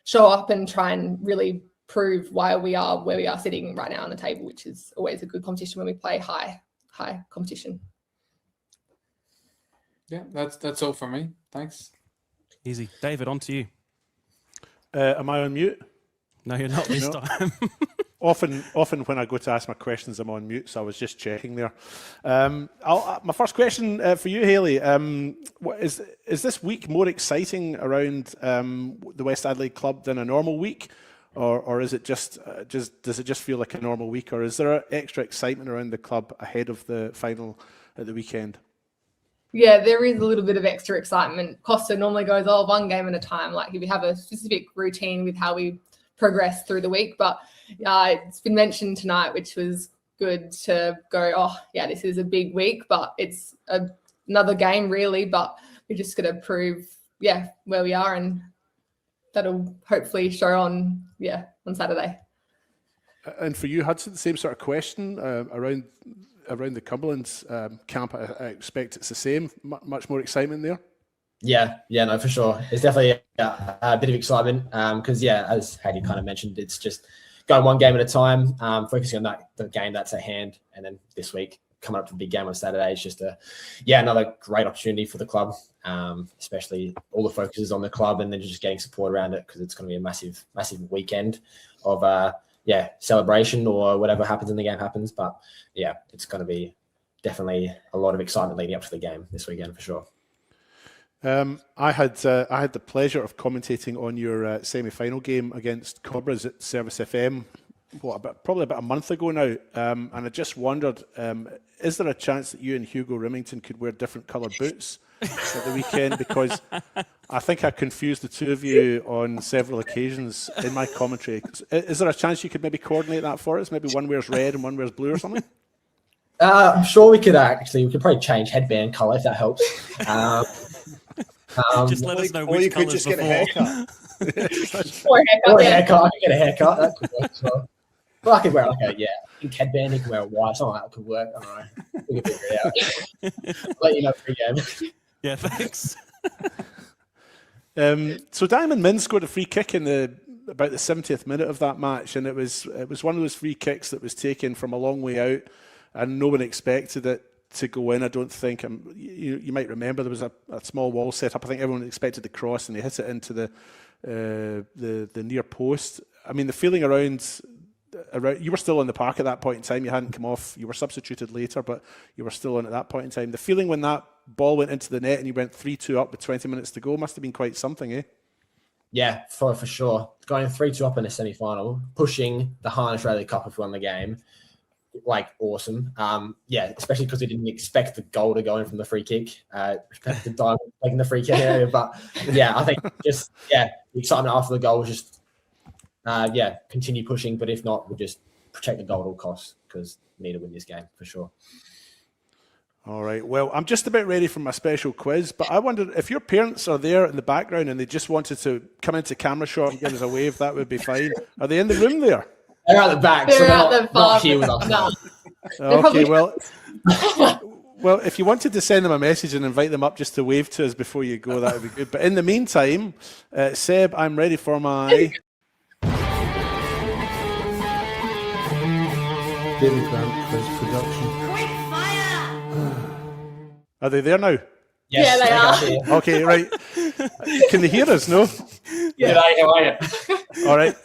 show up and try and really prove why we are where we are sitting right now on the table, which is always a good competition when we play high competition. Yeah, that's all from me. Thanks. Easy. David, on to you. Am I on mute? No, you're not this time. Often when I go to ask my questions, I'm on mute, so I was just checking there. My first question for you, Hayley, is this week more exciting around the West Adelaide club than a normal week, or is it just does it just feel like a normal week, or is there extra excitement around the club ahead of the final at the weekend? Yeah, there is a little bit of extra excitement. Costa normally goes, one game at a time. Like, if we have a specific routine with how we progress through the week, but it's been mentioned tonight, which was good to go, this is a big week, but it's another game really, but we're just going to prove, where we are, and that'll hopefully show on Saturday. And for you, Hudson, the same sort of question around the Cumberland camp. I expect it's the same. Much more excitement there. No, for sure. It's definitely a bit of excitement because, as Hayley kind of mentioned, it's just going one game at a time, focusing on the game that's at hand, and then this week coming up to the big game on Saturday is just another great opportunity for the club, especially all the focus is on the club, and then just getting support around it, because it's going to be a massive weekend of celebration, or whatever happens in the game happens. But it's going to be definitely a lot of excitement leading up to the game this weekend for sure. I had the pleasure of commentating on your semi-final game against Cobras at Service FM, probably about a month ago now, and I just wondered, is there a chance that you and Hugo Rimington could wear different coloured boots at the weekend? Because I think I confused the two of you on several occasions in my commentary. Is there a chance you could maybe coordinate that for us? Maybe one wears red and one wears blue or something? I'm sure we could probably change headband colour if that helps. Just let us know which or you could colours just get a before. haircut. Or a haircut. I could get a haircut. That could work as well. But I could wear pink headband. You could wear a white. Something like that could work. I don't know. We can figure it out. Let you know pre-game. Yeah, thanks. So Diamond Min scored a free kick in about the 70th minute of that match, and it was one of those free kicks that was taken from a long way out, and no one expected it to go in. I don't think. You might remember there was a small wall set up. I think everyone expected the cross, and they hit it into the near post. I mean, the feeling around you were still on the park at that point in time. You hadn't come off. You were substituted later, but you were still on at that point in time. The feeling when that ball went into the net and you went 3-2 up with 20 minutes to go must have been quite something, eh? Yeah, for sure. Going 3-2 up in a semi-final, pushing the Hahn Australia Cup if we won the game, like awesome. Yeah, especially because we didn't expect the goal to go in from the free kick. Respect the Diamond taking the free kick area, but yeah, I think just the excitement after the goal was just continue pushing. But if not, we'll just protect the goal at all costs because we need to win this game for sure. All right. Well, I'm just about ready for my special quiz, but I wondered if your parents are there in the background and they just wanted to come into camera shot and give us a wave, that would be fine. Are they in the room there? They're at the back, They're so they're at not, the not here with us. No. Okay, well, if you wanted to send them a message and invite them up just to wave to us before you go, that would be good. But in the meantime, Seb, I'm ready for my... David Grant Quiz Production. Are they there now? Yes, Yeah, they are. Okay, right. Can they hear us, no? Yeah, how are you? All right.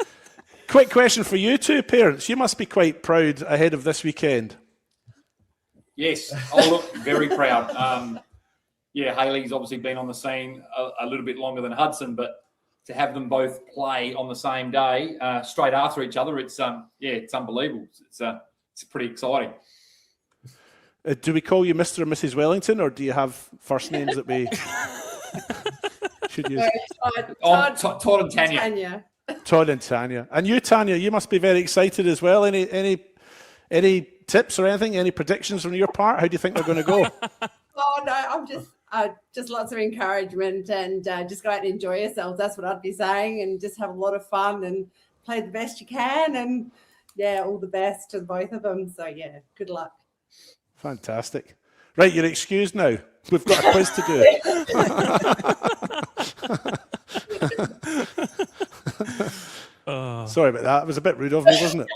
Quick question for you two parents. You must be quite proud ahead of this weekend. Yes. Oh, look, very proud. Hayley's obviously been on the scene a little bit longer than Hudson, but to have them both play on the same day, straight after each other, it's unbelievable. It's pretty exciting. Do we call you Mr. and Mrs. Wellington, or do you have first names that we should use? Todd and Tanya. Todd and Tanya. And you, Tanya, you must be very excited as well. Any tips or anything? Any predictions from your part? How do you think they're going to go? Oh no, I'm just lots of encouragement and just go out and enjoy yourselves. That's what I'd be saying, and just have a lot of fun and play the best you can. And all the best to both of them. So good luck. Fantastic. Right, you're excused now. We've got a quiz to do. Sorry about that. It was a bit rude of me, wasn't it?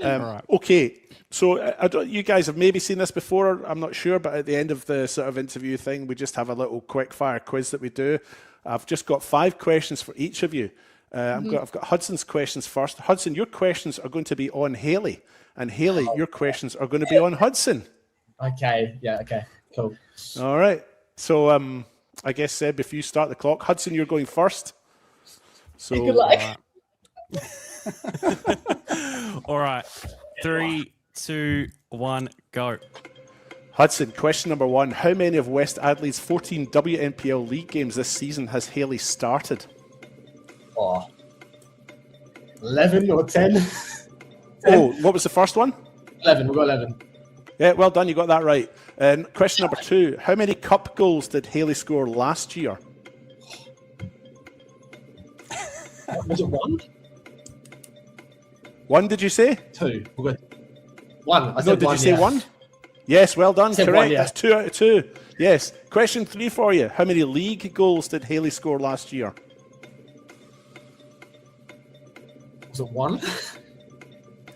Right. Okay. So you guys have maybe seen this before. I'm not sure, but at the end of the sort of interview thing, we just have a little quick fire quiz that we do. I've just got 5 questions for each of you. I've got Hudson's questions first. Hudson, your questions are going to be on Hayley. And Hayley, your questions are going to be on Hudson. Okay. Yeah. Okay. Cool. All right. So I guess, Seb, if you start the clock. Hudson, you're going first. So, Good luck. All right. 3, 2, 1, go. Hudson, question number 1. How many of West Adelaide's 14 WNPL League games this season has Hayley started? 11 or 10. Oh, what was the first one? 11. We'll go 11. Yeah, well done. You got that right. And question number 2. How many cup goals did Hayley score last year? Was it 1? 1, did you say? 2. We'll go 1. I said no, did 1, you say 1? Yes, well done. Correct. 1, yeah. That's 2 out of 2. Yes. Question 3 for you. How many league goals did Hayley score last year? Was it 1?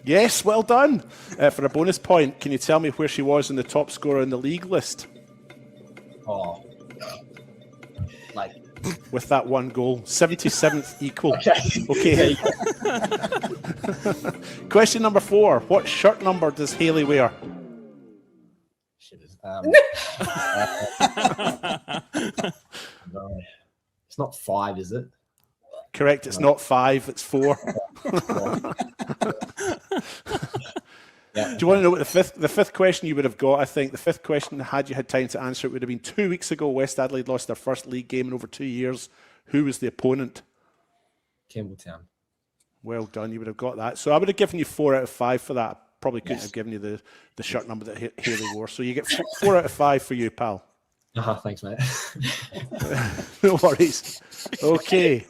Yes, well done. For a bonus point, can you tell me where she was in the top scorer in the league list? With that 1 goal. 77th equal. Okay. Question number 4. What shirt number does Hayley wear? It's not 5, is it? Correct, it's not 5, it's 4. Yeah. Do you want to know what the fifth question you would have got? I think the 5th question, had you had time to answer, it would have been 2 weeks ago. West Adelaide lost their first league game in over 2 years. Who was the opponent? Campbelltown. Well done, you would have got that. So I would have given you 4 out of 5 for that. Probably couldn't have given you the shirt number that Hayley wore. So you get 4 out of 5 for you, pal. Thanks, mate. No worries. Okay.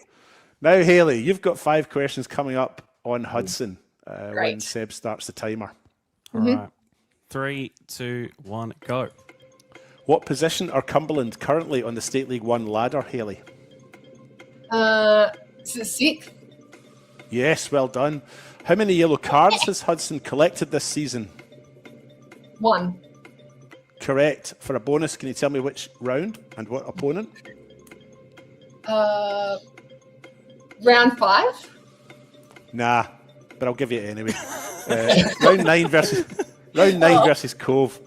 Now, Hayley, you've got 5 questions coming up on Hudson when Seb starts the timer. All right. 3, 2, 1, go. What position are Cumberland currently on the State League 1 ladder, Hayley? 6th. Yes, well done. How many yellow cards has Hudson collected this season? 1. Correct. For a bonus, can you tell me which round and what opponent? Round 5. Nah, but I'll give you it anyway. Round 9 versus Cove.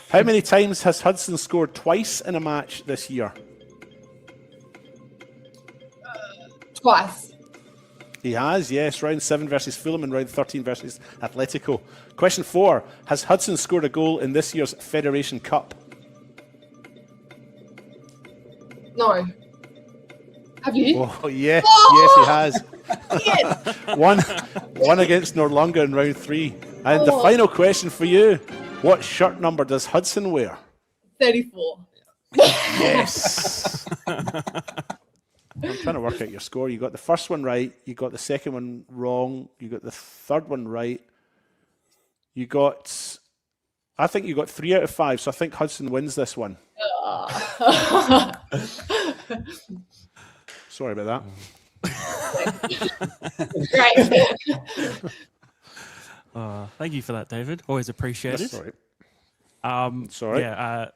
How many times has Hudson scored twice in a match this year? Twice. He has, yes. Round 7 versus Fulham and round 13 versus Atletico. Question 4. Has Hudson scored a goal in this year's Federation Cup? No. Have you? Oh, yeah. Oh! Yes, he has. one against Norlunga in round 3. And the final question for you. What shirt number does Hudson wear? 34. Yes. I'm trying to work out your score. You got the first one right. You got the second one wrong. You got the third one right. I think you got 3 out of 5. So I think Hudson wins this one. Sorry about Great. Thank you for that, David. Always appreciated. Sorry. Sorry. Yeah.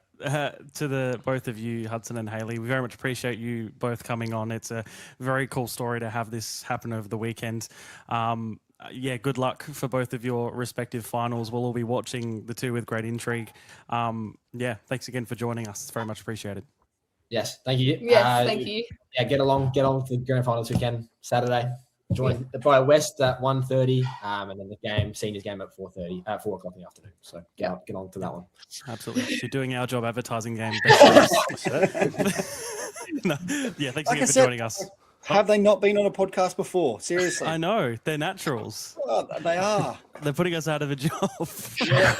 To the both of you, Hudson and Hayley, we very much appreciate you both coming on. It's a very cool story to have this happen over the weekend. Good luck for both of your respective finals. We'll all be watching the two with great intrigue. Thanks again for joining us. It's very much appreciated. Yes, thank you. Yes, thank you. Yeah, get along to the grand finals weekend, Saturday. Join the by West at 1:30, and then the seniors game at 4:30, at 4 o'clock in the afternoon. So get on to that one. Absolutely. You're doing our job advertising game. Thanks again for joining us. Have they not been on a podcast before? Seriously. I know. They're naturals. Well, they are. They're putting us out of a job. Yeah.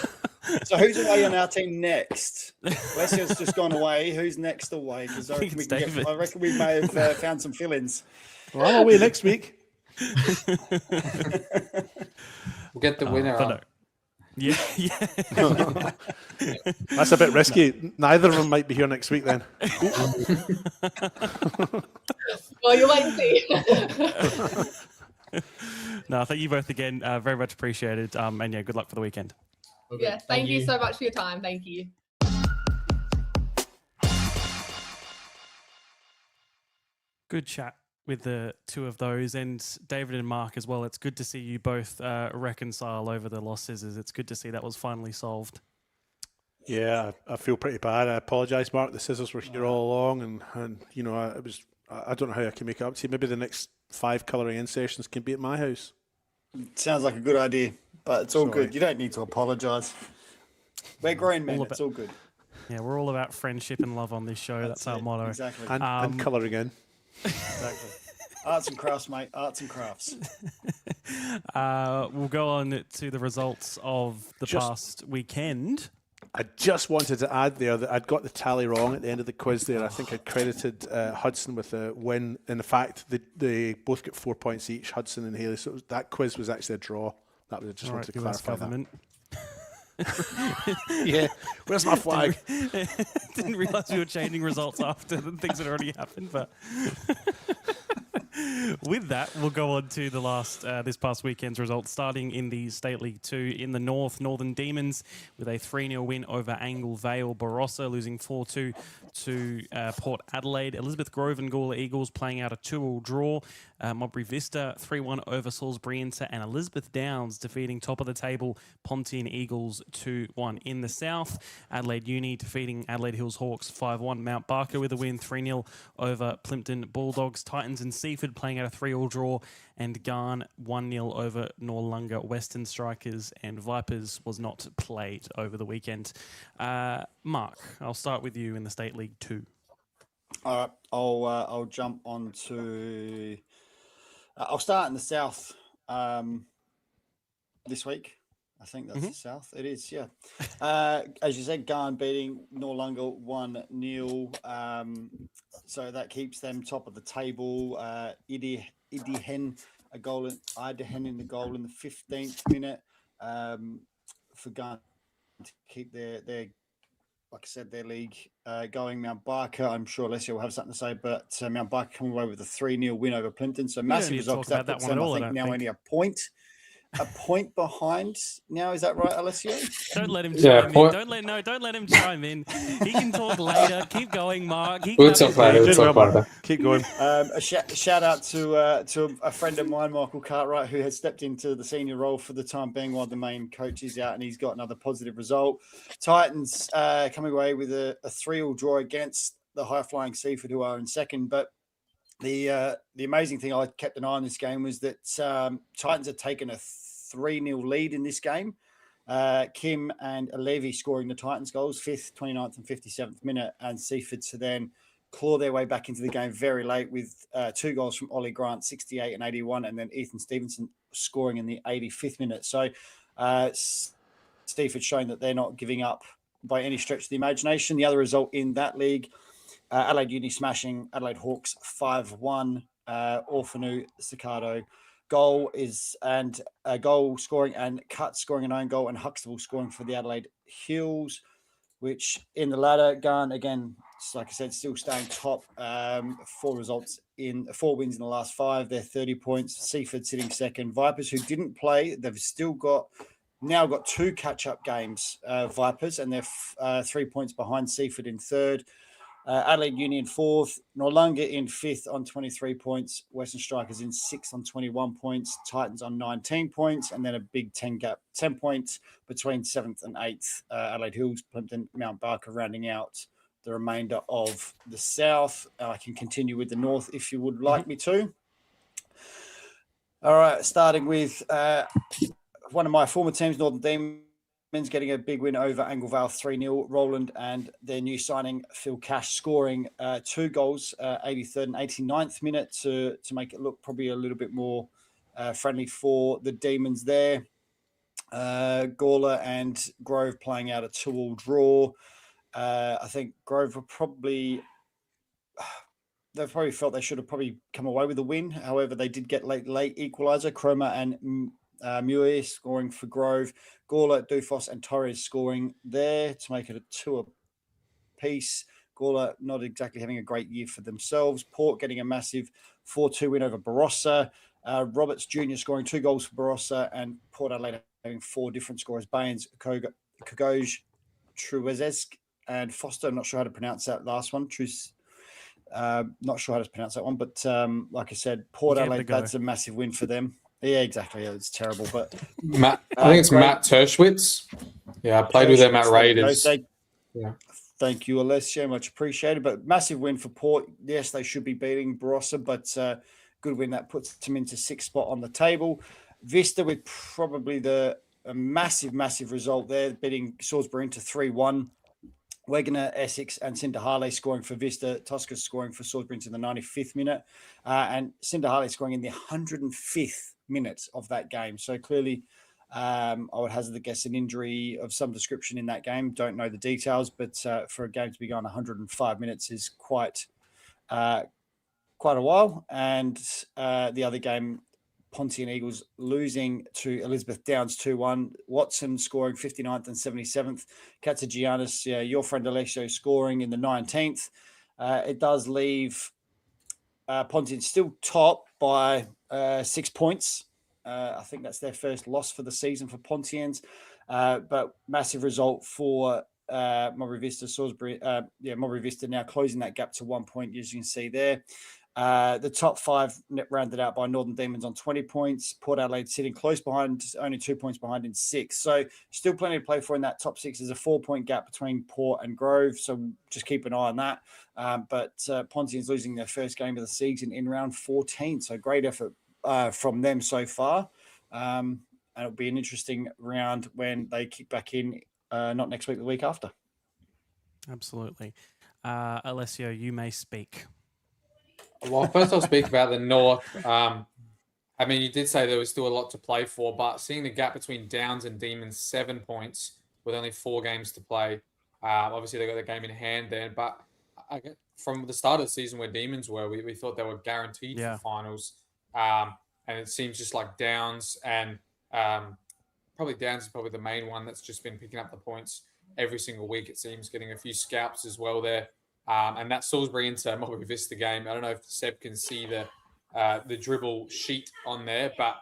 So who's away on our team next? Lesio's just gone away. Who's next away? Because I reckon we may have found some fill-ins. Well, I'm away next week. We'll get the winner on. Yeah. That's a bit risky. Neither of them might be here next week then. Well, you'll wait and see. No, thank you both again. Very much appreciated. Good luck for the weekend. Okay. Yeah, thank you so much for your time. Thank you. Good chat with the two of those, and David and Mark as well. It's good to see you both reconcile over the lost scissors. It's good to see that was finally solved. Yeah, I feel pretty bad. I apologise, Mark. The scissors were here all along, and I don't know how I can make it up to you. Maybe the next 5 colouring in sessions can be at my house. Sounds like a good idea, but it's all good. You don't need to apologise. We're grown men. It's all good. Yeah, we're all about friendship and love on this show. That's our motto. Exactly. And colouring in. Exactly. Arts and crafts, mate. Arts and crafts. We'll go on to the results of the past weekend. I just wanted to add there that I'd got the tally wrong at the end of the quiz there. I think I credited Hudson with a win. In fact, they both got 4 points each, Hudson and Hayley. So that quiz was actually a draw. That was just wanted to clarify that. Yeah, where's my flag? Didn't realise we were changing results after the things that already happened, but with that, we'll go on to the last this past weekend's results, starting in the State League 2 in the North. Northern Demons with a 3-0 win over Angle Vale. Barossa losing 4-2 to Port Adelaide. Elizabeth Grove and Gawler Eagles playing out a 2-2 draw. Modbury Vista 3-1 over Salisbury Inter, and Elizabeth Downs defeating top of the table Pontian Eagles 2-1. In the South, Adelaide Uni defeating Adelaide Hills Hawks 5-1. Mount Barker with a win 3-0 over Plimpton Bulldogs. Titans and Seaford playing out a 3-3 draw, and Garn 1-0 over Norlunga Western Strikers, and Vipers was not played over the weekend. Mark, I'll start with you in the State League 2. All right, I'll jump on to. I'll start in the South this week. I think that's the South. It is, yeah. As you said, Garn beating Norlunga 1-0. So that keeps them top of the table. Idihen in the goal in the 15th minute for Garn to keep their like I said, their league going. Mount Barker, I'm sure Alessia will have something to say, but Mount Barker coming away with a 3-0 win over Plimpton. So massive result. That puts them, I think, now only a point a point behind now. Is that right, Alessio? Don't let him Yeah, chime in. point- Don't let him chime in. He can talk later. Keep going, Mark. He We'll can talk later. We'll Doing talk well, Mark. later. Keep going. A shout out to a friend of mine, Michael Cartwright, who has stepped into the senior role for the time being while the main coach is out, and he's got another positive result. Titans coming away with a 3-3 draw against the high-flying Seaford, who are in second. But the amazing thing I kept an eye on this game was that Titans had taken a 3-0 lead in this game. Kim and Levy scoring the Titans goals, 5th, 29th and 57th minute, and Seaford to then claw their way back into the game very late with 2 goals from Ollie Grant, 68 and 81, and then Ethan Stevenson scoring in the 85th minute. So Seaford showing that they're not giving up by any stretch of the imagination. The other result in that league, Adelaide Uni smashing Adelaide Hawks 5-1, Orphanu Staccato goal scoring, and Cut scoring an own goal, and Huxtable scoring for the Adelaide Hills, which in the ladder gun again, like I said, still staying top. 4 wins in the last 5. They're 30 points. Seaford sitting second. Vipers, who didn't play, they've still got 2 catch-up games. Vipers, and they're 3 points behind Seaford in third. Adelaide Union 4th, Noarlunga in 5th on 23 points, Western Strikers in 6th on 21 points, Titans on 19 points, and then a big 10 points between 7th and 8th. Adelaide Hills, Plimpton, Mount Barker rounding out the remainder of the south. I can continue with the north if you would like me to. All right, starting with one of my former teams, Northern Demons, getting a big win over Anglevale 3-0. Roland and their new signing, Phil Cash, scoring 2 goals, 83rd and 89th minute to make it look probably a little bit more friendly for the Demons there. Gawler and Grove playing out a 2-2 draw. I think Grove were probably felt they should have probably come away with a win. However, they did get late equaliser. Cromer and Muir scoring for Grove. Gawler, Dufos and Torres scoring there to make it a 2 apiece. Gawler not exactly having a great year for themselves. Port getting a massive 4-2 win over Barossa. Roberts Jr. scoring 2 goals for Barossa, and Port Adelaide having 4 different scorers. Baines, Kogoj, Truezesk, and Foster. I'm not sure how to pronounce that last one. Not sure how to pronounce that one, but like I said, Port Adelaide, that's a massive win for them. Yeah, exactly. Yeah, it's terrible, but I think it's Matt Terschwitz. Yeah, I played with them at Raiders. Thank you, Alessio. Much appreciated. But massive win for Port. Yes, they should be beating Barossa, but good win that puts them into 6th spot on the table. Vista with probably a massive result there, beating Salisbury into 3-1. Wegener, Essex, and Cinder Harley scoring for Vista. Tosca scoring for Salisbury into the 95th minute. And Cinder Harley scoring in the 105th minute of that game. So clearly, I would hazard the guess an injury of some description in that game. Don't know the details, but for a game to be going 105 minutes is quite a while. And the other game, Pontian Eagles losing to Elizabeth Downs 2-1. Watson scoring 59th and 77th. Katsagiannis, your friend Alessio, scoring in the 19th. It does leave Pontian still top by 6 points. I think that's their first loss for the season for Pontians. But massive result for Murray Vista, Salisbury. Murray Vista now closing that gap to 1 point, as you can see there. The top 5 rounded out by Northern Demons on 20 points. Port Adelaide sitting close behind, only 2 points behind in 6th. So still plenty to play for in that top 6. There's a 4-point gap between Port and Grove, so just keep an eye on that. But Pontians losing their first game of the season in round 14. So great effort from them so far. And it'll be an interesting round when they kick back in, not next week, the week after. Absolutely. Alessio, you may speak. Well, first I'll speak about the North. I mean, you did say there was still a lot to play for, but seeing the gap between Downs and Demons, 7 points with only 4 games to play. Obviously, they got the game in hand then, but from the start of the season where Demons were, we thought they were guaranteed for finals. And it seems just like Downs and probably Downs is probably the main one that's just been picking up the points every single week. It seems getting a few scalps as well there. And that Salisbury into Murray Vista game. I don't know if Seb can see the dribble sheet on there, but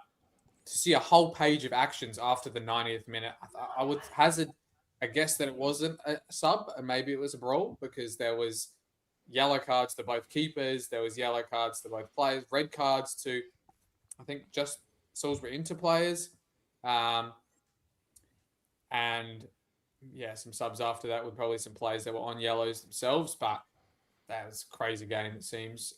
to see a whole page of actions after the 90th minute, I would hazard a guess that it wasn't a sub and maybe it was a brawl, because there was yellow cards to both keepers, there was yellow cards to both players, red cards to, I think, just Salisbury Inter players, and yeah, some subs after that with probably some players that were on yellows themselves, but that was a crazy game, it seemes.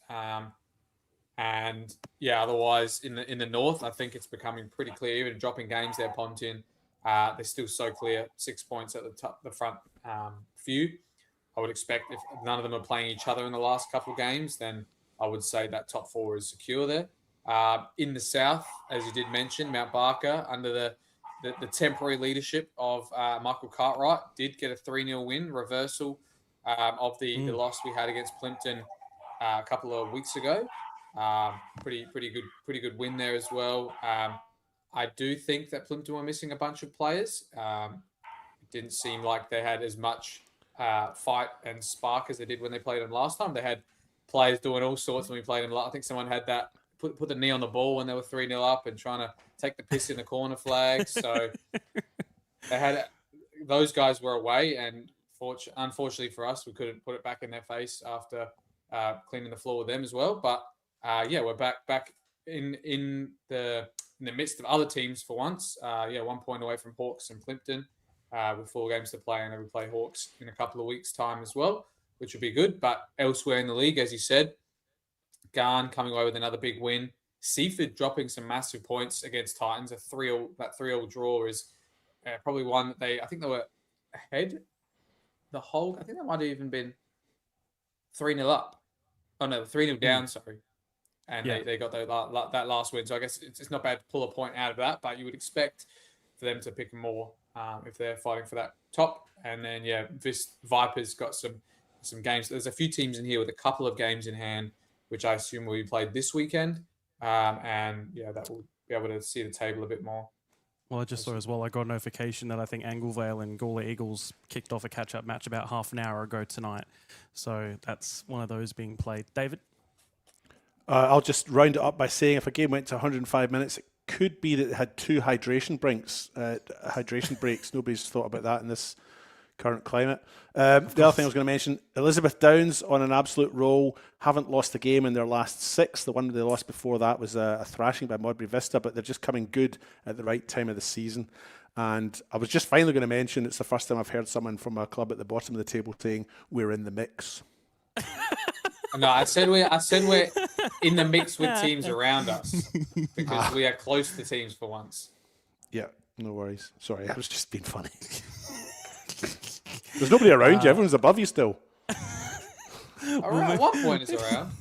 And yeah, otherwise in the north, I think it's becoming pretty clear. Even dropping games there, Pontin, they're still so clear, 6 points at the front few. I would expect if none of them are playing each other in the last couple of games, then I would say that top four is secure there. In the south, as you did mention, Mount Barker, under the temporary leadership of Michael Cartwright, did get a 3-0 win, reversal of the loss we had against Plimpton a couple of weeks ago. Pretty good win there as well. I do think that Plimpton were missing a bunch of players. It didn't seem like they had as much fight and spark as they did when they played them last time. They had players doing all sorts when we played them. I think someone had that put the knee on the ball when they were 3-0 up and trying to take the piss in the corner flag. So they had those guys were away, and unfortunately for us, we couldn't put it back in their face after cleaning the floor with them as well. But yeah, we're back in the midst of other teams for once. 1 point away from Hawks and Plimpton with 4 games to play, and then we play Hawks in a couple of weeks' time as well, which will be good. But elsewhere in the league, as you said, Garn coming away with another big win. Seaford dropping some massive points against Titans. That 3-3 draw is probably one that I think they were ahead the whole. I think that might have even been 3-0 up. Oh no, 3-0 down. Sorry. And they got that last win. So I guess it's not bad to pull a point out of that, but you would expect for them to pick more if they're fighting for that top. And then, Vipers got some games. There's a few teams in here with a couple of games in hand, which I assume will be played this weekend. And that will be able to see the table a bit more. Well, I just saw as well, I got a notification that I think Anglevale and Gawler Eagles kicked off a catch-up match about half an hour ago tonight. So that's one of those being played. David? I'll just round it up by saying if a game went to 105 minutes, it could be that it had 2 hydration breaks. Nobody's thought about that in this current climate. The other thing I was going to mention, Elizabeth Downs on an absolute roll, haven't lost a game in their last 6. The one they lost before that was a thrashing by Modbury Vista, but they're just coming good at the right time of the season. And I was just finally going to mention, it's the first time I've heard someone from a club at the bottom of the table saying, we're in the mix. No, I said we're in the mix with teams around us because we are close to teams for once. Yeah, no worries. Sorry, I was just being funny. There's nobody around you. Everyone's above you still. Around what point is around?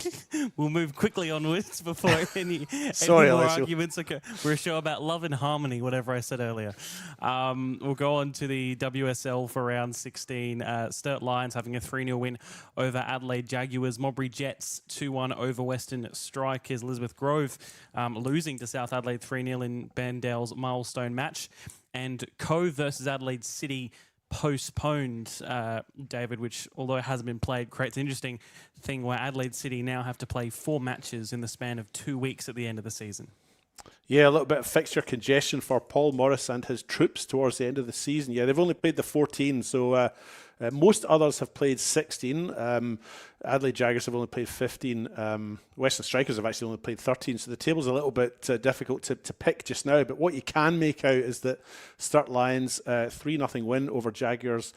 We'll move quickly onwards before any Sorry, more Alessio. arguments occur. We're a show about love and harmony, whatever I said earlier. We'll go on to the WSL for round 16. Sturt Lions having a 3-0 win over Adelaide Jaguars. Modbury Jets 2-1 over Western Strikers. Elizabeth Grove losing to South Adelaide 3-0 in Bandale's milestone match. And Cove versus Adelaide City postponed, David, which, although it hasn't been played, creates an interesting thing where Adelaide City now have to play 4 matches in the span of 2 weeks at the end of the season. Yeah, a little bit of fixture congestion for Paul Morris and his troops towards the end of the season. Yeah, they've only played the 14, so most others have played 16. Adelaide Jaguars have only played 15. Western Strikers have actually only played 13, so the table's a little bit difficult to pick just now. But what you can make out is that Sturt Lions' 3-0 win over Jaguars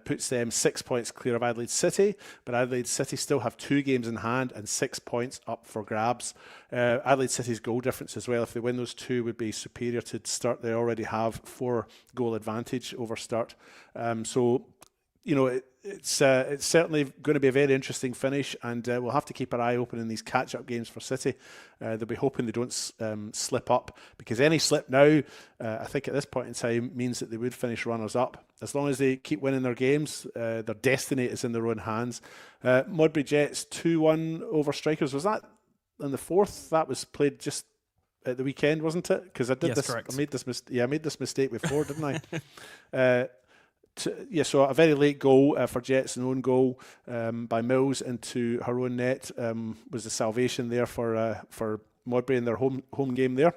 puts them 6 points clear of Adelaide City, but Adelaide City still have 2 games in hand and 6 points up for grabs. Adelaide City's goal difference as well, if they win those 2, would be superior to Sturt. They already have 4 goal advantage over Sturt. So, you know, it's certainly going to be a very interesting finish, and we'll have to keep our eye open in these catch-up games for City. They'll be hoping they don't slip up, because any slip now, I think at this point in time, means that they would finish runners-up. As long as they keep winning their games, their destiny is in their own hands. Modbury Jets 2-1 over Strikers. Was that on the 4th? That was played just at the weekend, wasn't it? Because I did this. Correct. I made this mistake before, didn't I? So a very late goal for Jets, an own goal by Mills into her own net was the salvation there for Modbury in their home game there.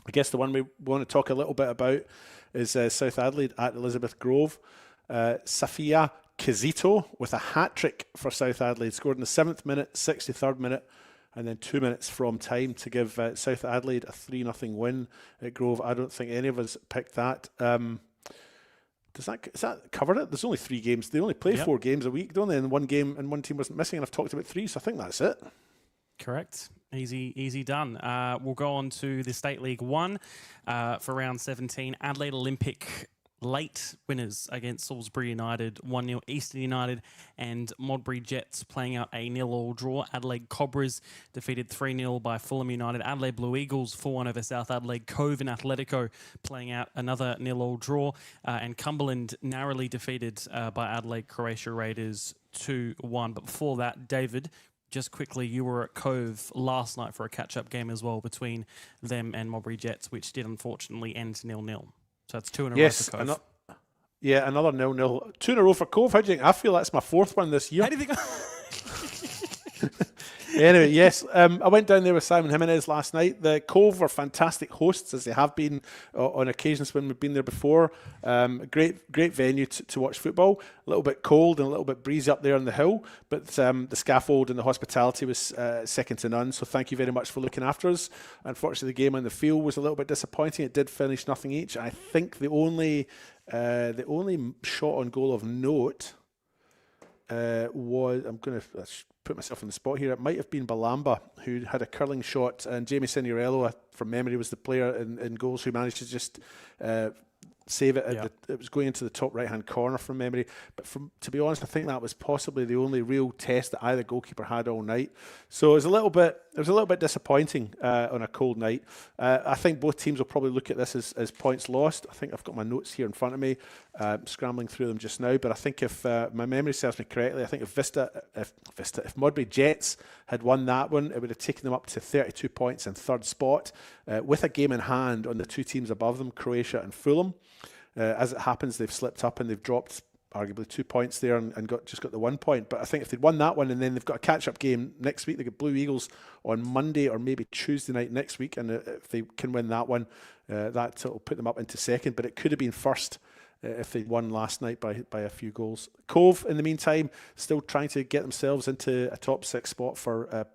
I guess the one we want to talk a little bit about is South Adelaide at Elizabeth Grove. Safia Kizito with a hat-trick for South Adelaide, scored in the 7th minute, 63rd minute, and then 2 minutes from time to give South Adelaide a 3-0 win at Grove. I don't think any of us picked that. Is that covered it? There's only 3 games. They only play 4 games a week, don't they? And one game and one team wasn't missing, and I've talked about 3, so I think that's it. Correct. Easy done. We'll go on to the State League 1 for round 17. Adelaide Olympic late winners against Salisbury United, 1-0 Eastern United, and Modbury Jets playing out a 0-0 draw. Adelaide Cobras defeated 3-0 by Fulham United. Adelaide Blue Eagles 4-1 over South Adelaide. Cove and Atletico playing out another 0-0 draw. And Cumberland narrowly defeated by Adelaide Croatia Raiders 2-1. But before that, David, just quickly, you were at Cove last night for a catch-up game as well between them and Modbury Jets, which did unfortunately end 0-0. So that's 2 in a row for Cove. Another 0-0. 2 in a row for Cove. How do you think? I feel that's my 4th one this year. How do you think? Anyway, yes, I went down there with Simon Jimenez last night. The Cove are fantastic hosts, as they have been on occasions when we've been there before. Great venue to watch football. A little bit cold and a little bit breezy up there on the hill, but the scaffold and the hospitality was second to none. So thank you very much for looking after us. Unfortunately, the game on the field was a little bit disappointing. It did finish 0 each. I think the only shot on goal of note was, I'm going to put myself on the spot here, it might have been Balamba, who had a curling shot, and Jamie Signorello, from memory, was the player in goals who managed to just save it. It was going into the top right-hand corner from memory. But to be honest, I think that was possibly the only real test that either goalkeeper had all night. So it was a little bit disappointing on a cold night. I think both teams will probably look at this as points lost. I think I've got my notes here in front of me, scrambling through them just now. But I think if my memory serves me correctly, I think if Modbury Jets had won that one, it would have taken them up to 32 points in 3rd spot, with a game in hand on the 2 teams above them, Croatia and Fulham. As it happens, they've slipped up and they've dropped arguably 2 points there and got the 1 point. But I think if they'd won that one and then they've got a catch-up game next week, they've got Blue Eagles on Monday or maybe Tuesday night next week, and if they can win that one, that will put them up into 2nd. But it could have been 1st if they won last night by a few goals. Cove, in the meantime, still trying to get themselves into a top 6 spot for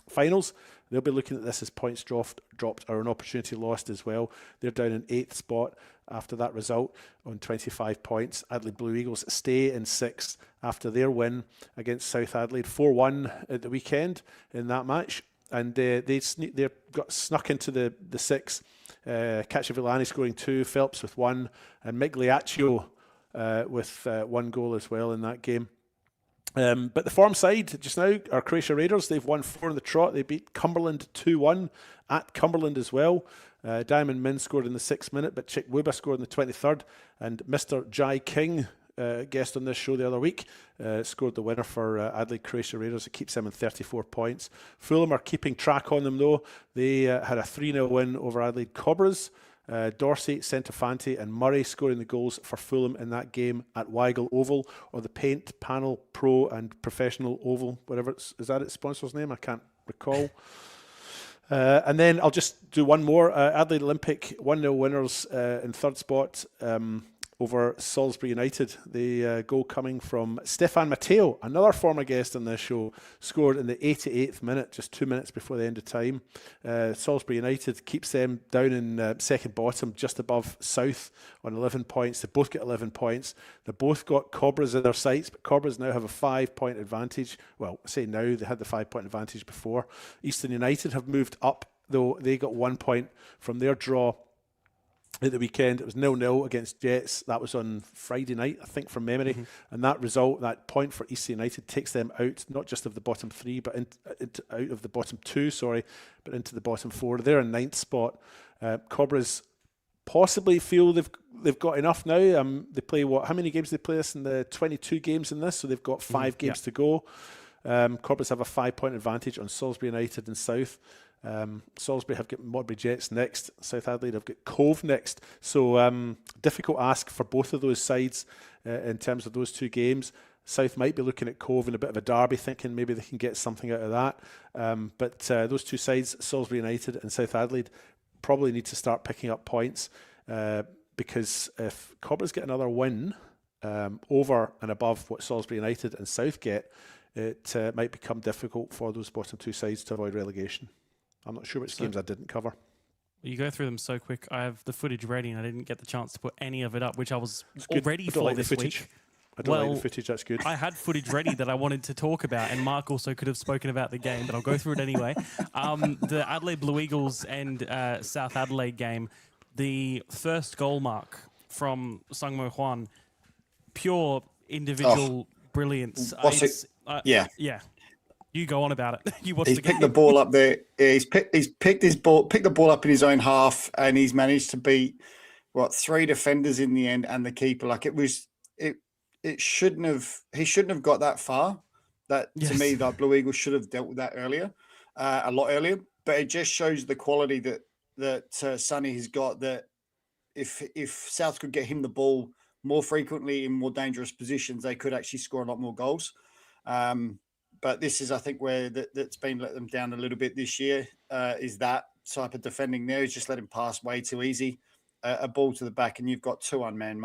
finals. They'll be looking at this as points dropped or an opportunity lost as well. They're down in 8th spot after that result on 25 points. Adelaide Blue Eagles stay in 6th after their win against South Adelaide 4-1 at the weekend in that match. And they got snuck into the 6th. Cacciavillani scoring 2, Phelps with 1, and Migliaccio with 1 goal as well in that game. But the form side just now are Croatia Raiders. They've won 4 in the trot. They beat Cumberland 2-1 at Cumberland as well. Diamond Min scored in the 6th minute, but Chick Wuba scored in the 23rd. And Mr. Jai King, guest on this show the other week, scored the winner for Adelaide Croatia Raiders. It keeps them in 34 points. Fulham are keeping track on them though. They had a 3-0 win over Adelaide Cobras. Dorsey, Centofanti and Murray scoring the goals for Fulham in that game at Weigel Oval, or the Paint Panel Pro and Professional Oval, whatever is that its sponsor's name? I can't recall. And then I'll just do one more. Adelaide Olympic 1-0 winners in 3rd spot over Salisbury United. The goal coming from Stefan Matteo, another former guest on this show, scored in the 88th minute, just 2 minutes before the end of time. Salisbury United keeps them down in 2nd bottom, just above South on 11 points. They both get 11 points. They both got Cobras in their sights, but Cobras now have a 5-point advantage. Well, I say now, they had the 5-point advantage before. Eastern United have moved up, though they got 1 point from their draw at the weekend. It was 0-0 against Jets. That was on Friday night, I think, from memory. And that result, that point for Eastern United, takes them out, not just of the bottom 3, but out of the bottom 2, but into the bottom 4. They're in 9th spot. Cobras possibly feel they've got enough now. They play how many games they play this in the 22 games in this? So they've got 5 games to go. Cobras have a 5-point advantage on Salisbury United and South. Salisbury have got Modbury Jets next. South Adelaide have got Cove next. So difficult ask for both of those sides in terms of those 2 games. South might be looking at Cove in a bit of a derby, thinking maybe they can get something out of that. But those 2 sides, Salisbury United and South Adelaide, probably need to start picking up points because if Cobra's get another win over and above what Salisbury United and South get, it might become difficult for those bottom two sides to avoid relegation. I'm not sure which games I didn't cover. You go through them so quick. I have the footage ready and I didn't get the chance to put any of it up, which I was ready for this week. I don't like the footage, that's good. I had footage ready that I wanted to talk about, and Mark also could have spoken about the game, but I'll go through it anyway. The Adelaide Blue Eagles and South Adelaide game, the first goal mark from Sung Mo Hwan, pure individual brilliance. Yeah. You go on about it. You watched he's the game. picked the ball up there. He's picked the ball up in his own half, and he's managed to beat 3 defenders in the end and the keeper. Like he shouldn't have got that far. To me, that Blue Eagles should have dealt with that earlier, a lot earlier. But it just shows the quality that Sonny has got. That if South could get him the ball more frequently in more dangerous positions, they could actually score a lot more goals. But this is, I think, where that's been let them down a little bit this year. Is that type of defending there? He's just let him pass way too easy. A ball to the back, and you've got two men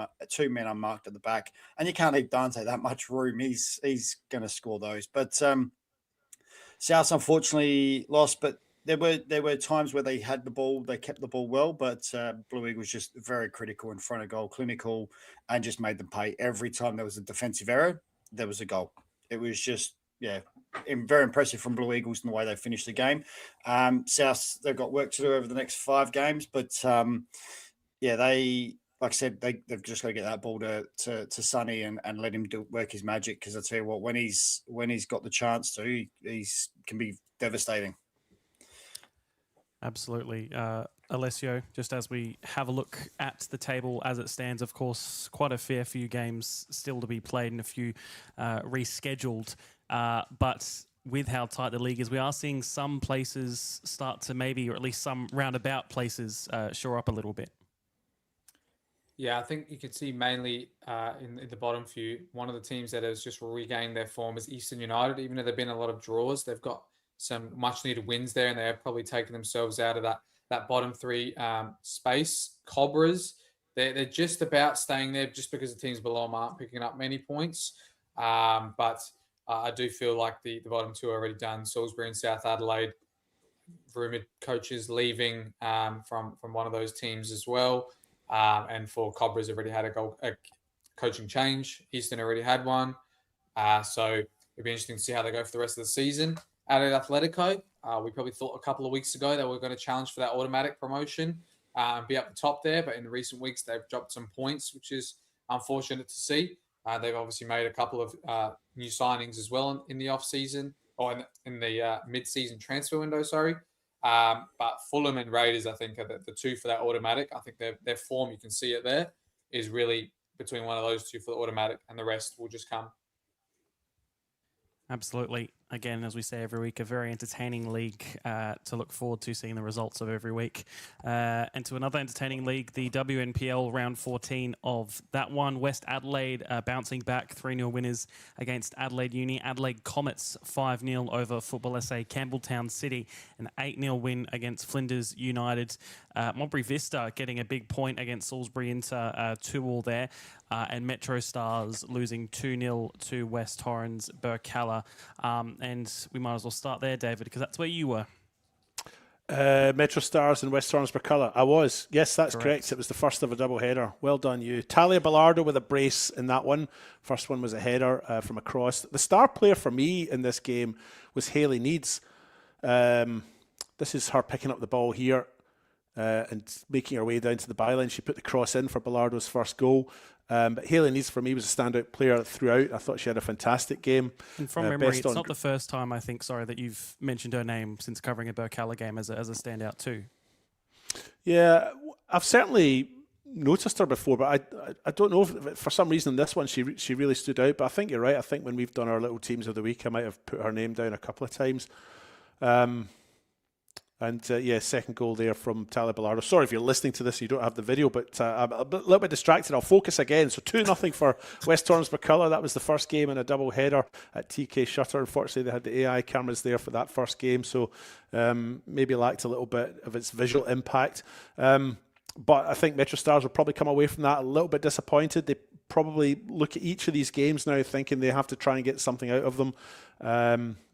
unmarked at the back, and you can't leave Dante that much room. He's going to score those. But South unfortunately lost. But there were times where they had the ball, they kept the ball well. But Blue Eagles was just very critical in front of goal, clinical, and just made them pay every time there was a defensive error. There was a goal. It was just very impressive from Blue Eagles in the way they finished the game. South, they've got work to do over the next 5 games, but. They, like I said, they've just got to get that ball to Sonny and let him work his magic. Because I tell you what, when he's got the chance to, he's can be devastating. Absolutely. Alessio, just as we have a look at the table as it stands, of course, quite a fair few games still to be played and a few rescheduled. But with how tight the league is, we are seeing some places start to maybe, or at least some roundabout places, shore up a little bit. Yeah, I think you can see mainly in the bottom few, one of the teams that has just regained their form is Eastern United. Even though there have been a lot of draws, they've got some much needed wins there, and they have probably taken themselves out of that bottom 3 space. Cobras, they're just about staying there just because the teams below them aren't picking up many points. But I do feel like the bottom 2 are already done. Salisbury and South Adelaide, rumoured coaches leaving from one of those teams as well. And for Cobras, have already had a coaching change. Eastern already had one. So it'll be interesting to see how they go for the rest of the season. Adelaide Atletico, we probably thought a couple of weeks ago they were going to challenge for that automatic promotion and be up the top there. But in the recent weeks, they've dropped some points, which is unfortunate to see. They've obviously made a couple of new signings as well in the off-season, or in the mid-season transfer window, sorry. But Fulham and Raiders, I think, are the 2 for that automatic. I think their form, you can see it there, is really between one of those 2 for the automatic, and the rest will just come. Absolutely. Again, as we say every week, a very entertaining league to look forward to seeing the results of every week. And to another entertaining league, the WNPL round 14 of that one. West Adelaide bouncing back, 3-0 winners against Adelaide Uni. Adelaide Comets 5-0 over Football SA Campbelltown City. An 8-0 win against Flinders United. Modbury Vista getting a big point against Salisbury Inter, 2-2 there. And Metro Stars losing 2-0 to West Torrens Burkalla. And we might as well start there, David, because that's where you were. Metro Stars and West Torrens Burkalla. I was. Yes, that's correct. It was the first of a double header. Well done, you. Talia Ballardo with a brace in that one. First one was a header from across. The star player for me in this game was Hayley Needs. This is her picking up the ball here and making her way down to the byline. She put the cross in for Ballardo's first goal. But Hayley Needs, for me, was a standout player throughout. I thought she had a fantastic game. And from memory, it's not the first time, I think, that you've mentioned her name since covering a Burkalla game as a standout too. Yeah, I've certainly noticed her before, but I don't know if for some reason this one she really stood out. But I think you're right. I think when we've done our little teams of the week, I might have put her name down a couple of times. And second goal there from Talia Bilardo. Sorry if you're listening to this, you don't have the video, but I'm a little bit distracted. I'll focus again. So 2-0 for West Torrens-McCullough. That was the first game in a double header at TK Shutter. Unfortunately, they had the AI cameras there for that first game, so maybe lacked a little bit of its visual impact. But I think Metro Stars will probably come away from that a little bit disappointed. They probably look at each of these games now thinking they have to try and get something out of them.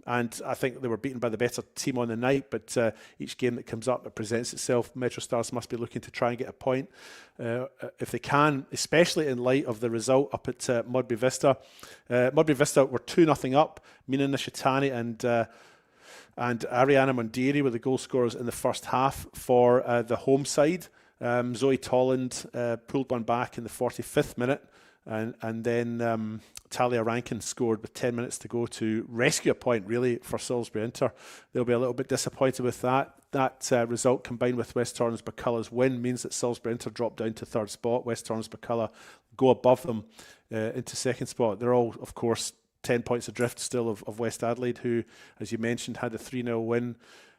And I think they were beaten by the better team on the night, but each game that comes up that presents itself, Metro Stars must be looking to try and get a point if they can, especially in light of the result up at Mudbury Vista. Mudbury Vista were 2-0 up. Mina Nishitani and Ariana Mondiri were the goal scorers in the first half for the home side. Zoe Tolland pulled one back in the 45th minute. And then Talia Rankin scored with 10 minutes to go to rescue a point, really, for Salisbury Inter. They'll be a little bit disappointed with that. That result, combined with West Torrens-McCullough's win, means that Salisbury Inter drop down to third spot. West Torrens-McCullough go above them into second spot. They're all, of course, 10 points adrift still of West Adelaide, who, as you mentioned, had a 3-0 win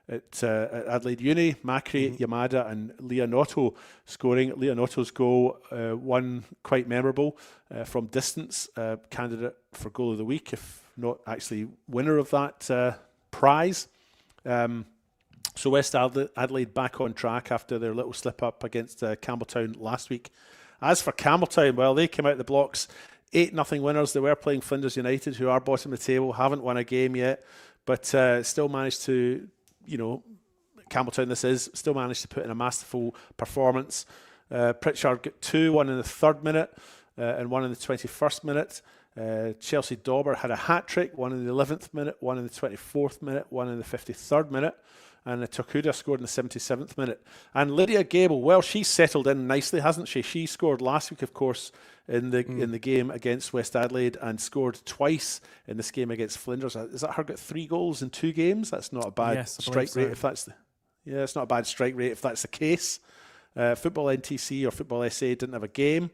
at Adelaide Uni. Makri, Yamada and Leah Noto scoring. Leah Noto's goal, one quite memorable from distance, candidate for goal of the week, if not actually winner of that prize. So West Adelaide back on track after their little slip up against Campbelltown last week. As for Campbelltown, well, they came out the blocks 8-0 winners. They were playing Flinders United, who are bottom of the table, haven't won a game yet, but still managed to, Campbelltown this is, still managed to put in a masterful performance. Pritchard got 2, one in the 3rd minute and one in the 21st minute. Chelsea Dauber had a hat-trick, one in the 11th minute, one in the 24th minute, one in the 53rd minute. And Tokuda scored in the 77th minute. And Lydia Gable, well, she's settled in nicely, hasn't she? She scored last week, of course, in the game against West Adelaide, and scored twice in this game against Flinders. Is that her got 3 goals in 2 games? That's not a bad strike rate. If that's it's not a bad strike rate if that's the case. Football NTC or Football SA didn't have a game.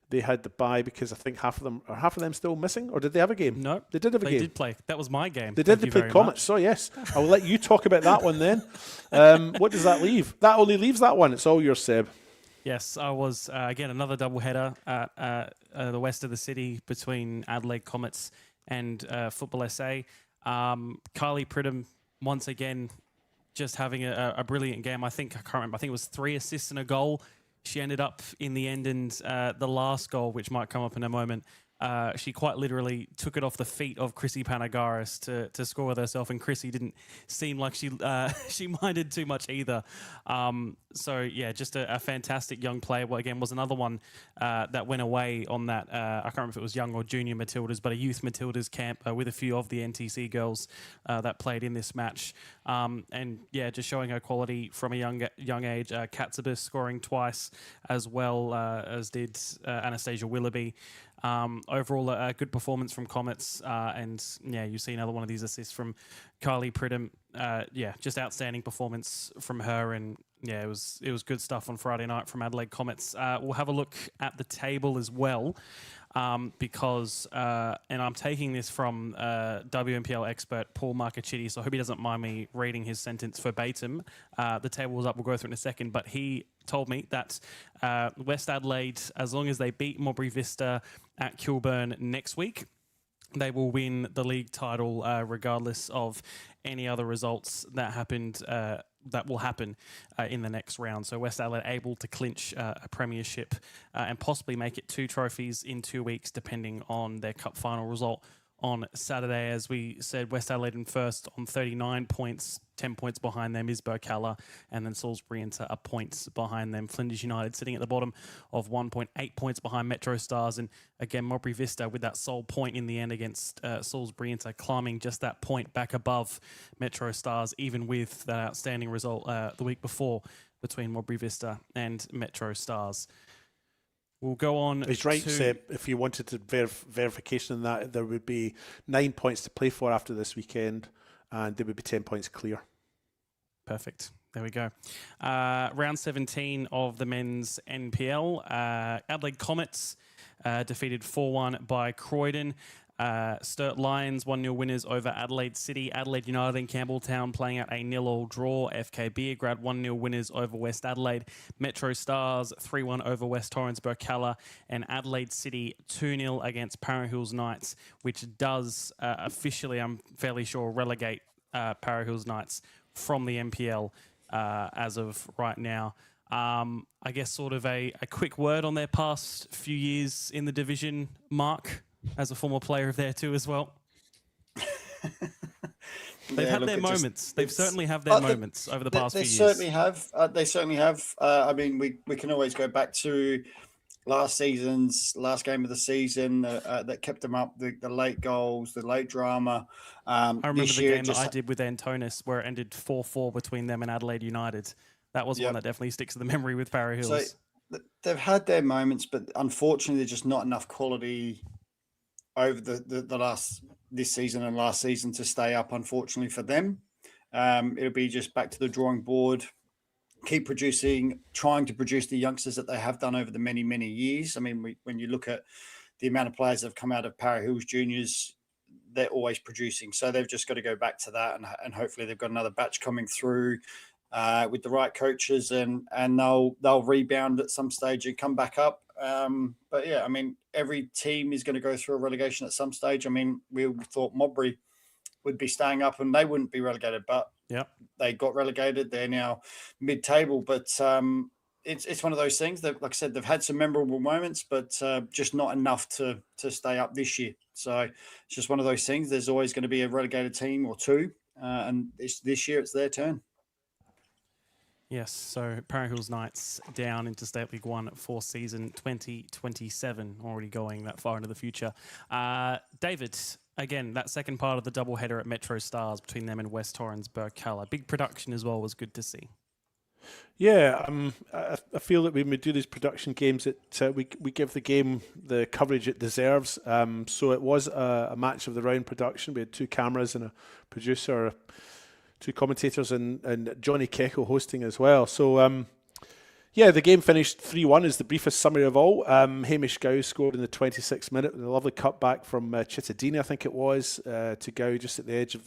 They had the bye because I think half of them still missing, or did they have a game? No, they did have a game. They did play. That was my game. They did. They played Comets. So yes, I will let you talk about that one then. What does that leave? That only leaves that one. It's all yours, Seb. Yes, I was again another double header at the west of the city between Adelaide Comets and Football SA. Kylie Pridham once again just having a brilliant game. I can't remember. I think it was 3 assists and a goal. She ended up in the end, and the last goal, which might come up in a moment, she quite literally took it off the feet of Chrissy Panagaris to score with herself, and Chrissy didn't seem like she minded too much either. So yeah, just a fantastic young player. Well, again, was another one that went away on that. I can't remember if it was young or junior Matildas, but a youth Matildas camp with a few of the NTC girls that played in this match. And yeah, just showing her quality from a young age. Katsibis scoring twice, as well as did Anastasia Willoughby. Overall, a good performance from Comets, and yeah, you see another one of these assists from Kylie Pridham. Yeah, just outstanding performance from her, and yeah, it was good stuff on Friday night from Adelaide Comets. We'll have a look at the table as well, because and I'm taking this from WNPL expert Paul Marcachitti, so I hope he doesn't mind me reading his sentence verbatim. The table was up, we'll go through it in a second, but he told me that West Adelaide, as long as they beat Mowbray Vista at Kilburn next week, they will win the league title regardless of any other results that happened. That will happen in the next round. So West Adelaide able to clinch a premiership and possibly make it 2 trophies in 2 weeks, depending on their cup final result on Saturday. As we said, West Adelaide in first on 39 points, 10 points behind them is Burkalla, and then Salisbury Inter a point behind them. Flinders United sitting at the bottom of 1.8 points behind Metro Stars, and again Mowbray Vista with that sole point in the end against Salisbury Inter, climbing just that point back above Metro Stars, even with that outstanding result the week before between Mowbray Vista and Metro Stars. We'll go on. He's right, Seb. If you wanted to verification on that, there would be 9 points to play for after this weekend, and they would be 10 points clear. Perfect. There we go. Round 17 of the men's NPL. Adelaide Comets defeated 4-1 by Croydon. Sturt Lions 1-0 winners over Adelaide City. Adelaide United and Campbelltown playing out a 0-0 draw. FK Beergrad 1-0 winners over West Adelaide. Metro Stars 3-1 over West Torrens Burkalla. And Adelaide City 2-0 against Para Hills Knights, which does officially, I'm fairly sure, relegate Para Hills Knights from the NPL as of right now. I guess sort of a quick word on their past few years in the division, Mark, as a former player of there too as well. They've had their moments. They've certainly have their moments over the past few years. They certainly have. I mean, we can always go back to last game of the season that kept them up. The late goals, the late drama. I remember the game that I did with Antonis where it ended 4-4 between them and Adelaide United. That was one that definitely sticks to the memory with Para Hills. So they've had their moments, but unfortunately, there's just not enough quality over this season and last season to stay up, unfortunately for them. It'll be just back to the drawing board, keep trying to produce the youngsters that they have done over the many, many years. I mean, when you look at the amount of players that have come out of Para Hills Juniors, they're always producing. So they've just got to go back to that, and hopefully they've got another batch coming through with the right coaches, and they'll rebound at some stage and come back up. But yeah, I mean, every team is going to go through a relegation at some stage. I mean, we thought Modbury would be staying up and they wouldn't be relegated, but they got relegated. They're now mid-table, but it's one of those things that, like I said, they've had some memorable moments, but just not enough to stay up this year. So it's just one of those things. There's always going to be a relegated team or two, and this year it's their turn. Yes, so Para Hills Knights down into State League 1 for season 2027, already going that far into the future. David, again, that second part of the doubleheader at Metro Stars between them and West Torrens Burkalla. Big production as well, was good to see. Yeah, I feel that when we do these production games, we give the game the coverage it deserves. So it was a match of the round production. We had 2 cameras and a producer, 2 commentators, and Johnny Kecko hosting as well. So, the game finished 3-1 is the briefest summary of all. Hamish Gow scored in the 26th minute with a lovely cutback from Chittadini, I think it was, to Gow just at the edge of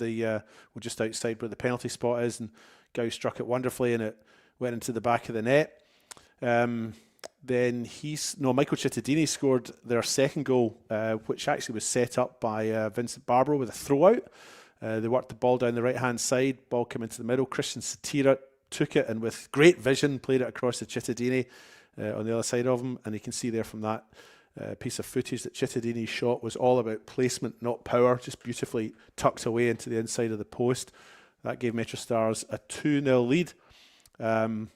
just outside where the penalty spot is, and Gow struck it wonderfully and it went into the back of the net. Then Michael Chittadini scored their second goal, which actually was set up by Vincent Barbaro with a throw out. They worked the ball down the right-hand side. Ball came into the middle. Christian Satira took it and with great vision played it across to Chittadini on the other side of him. And you can see there from that piece of footage that Chittadini's shot was all about placement, not power, just beautifully tucked away into the inside of the post. That gave Metro Stars a 2-0 lead. And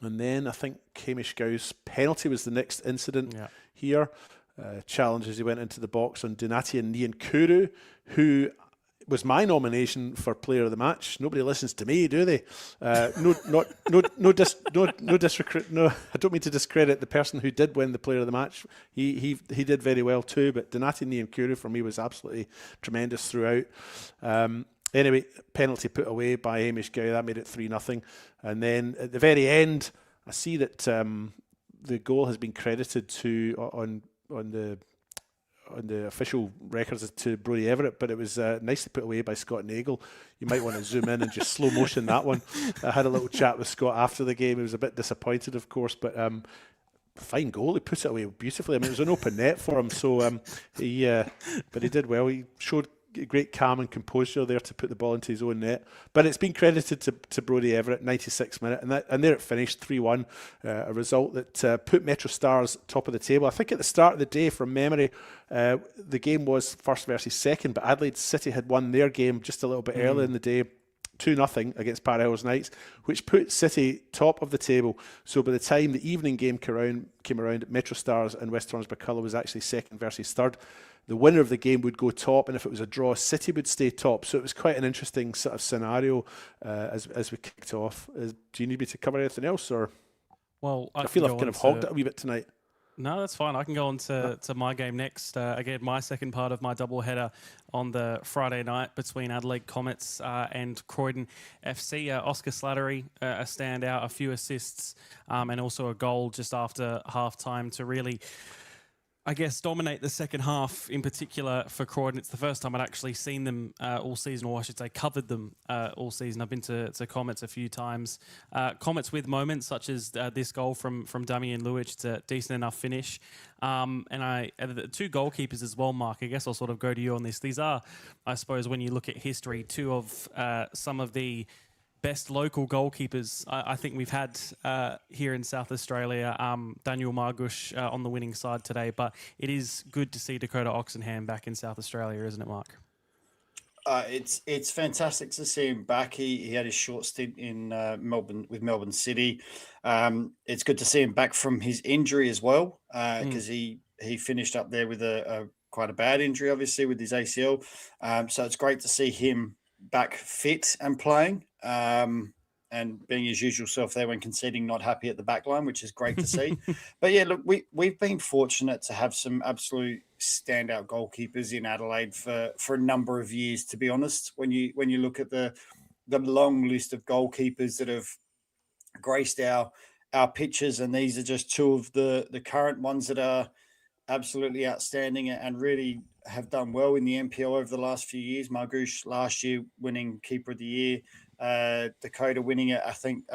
then I think Hamish Gow's penalty was the next incident here. Challenge as he went into the box on Donati and Nian Kuru, who was my nomination for player of the match. Nobody listens to me, do they? I don't mean to discredit the person who did win the player of the match. He did very well too, but Donati Niankuru for me was absolutely tremendous throughout. Anyway, penalty put away by Hamish Gow, that made it 3-0. And then at the very end, I see that the goal has been credited to on the official records to Brodie Everett, but it was nicely put away by Scott Nagel. You might want to zoom in and just slow motion that one. I had a little chat with Scott after the game. He was a bit disappointed, of course, but fine goal. He put it away beautifully. I mean, it was an open net for him, so but he did well. He showed great calm and composure there to put the ball into his own net. But it's been credited to Brodie Everett, 96th minute, and there it finished 3-1, a result that put Metro Stars top of the table. I think at the start of the day, from memory, the game was first versus second, but Adelaide City had won their game just a little bit earlier in the day, 2-0 against Para Hills Knights, which put City top of the table. So by the time the evening game came around, Metro Stars and West Torrens Burkalla was actually second versus third. The winner of the game would go top, and if it was a draw, City would stay top. So it was quite an interesting sort of scenario as we kicked off. Do you need me to cover anything else, or? Well, I feel I've kind of hogged it a wee bit tonight. No, that's fine. I can go on to my game next. Again, my second part of my doubleheader on the Friday night between Adelaide Comets and Croydon FC. Oscar Slattery, a standout, a few assists, and also a goal just after half-time to really I guess, dominate the second half in particular for Croydon. It's the first time I'd actually seen them all season, or I should say covered them all season. I've been to Comets a few times. Comets with moments such as this goal from Damian Luic. It's a decent enough finish. And the two goalkeepers as well, Mark. I guess I'll sort of go to you on this. These are, I suppose, when you look at history, two of some of the best local goalkeepers I think we've had here in South Australia. Daniel Margush on the winning side today, but it is good to see Dakota Oxenham back in South Australia, isn't it, Mark? It's fantastic to see him back. He had his short stint in Melbourne with Melbourne City. It's good to see him back from his injury as well, because he finished up there with a quite a bad injury, obviously, with his ACL. So it's great to see him back fit and playing, and being his usual self there when conceding, not happy at the back line, which is great to see. But yeah, look, we've been fortunate to have some absolute standout goalkeepers in Adelaide for a number of years, to be honest. When you look at the long list of goalkeepers that have graced our pitches, and these are just two of the current ones that are absolutely outstanding and really have done well in the NPL over the last few years. Margush last year winning Keeper of the Year, Dakota winning it, I think,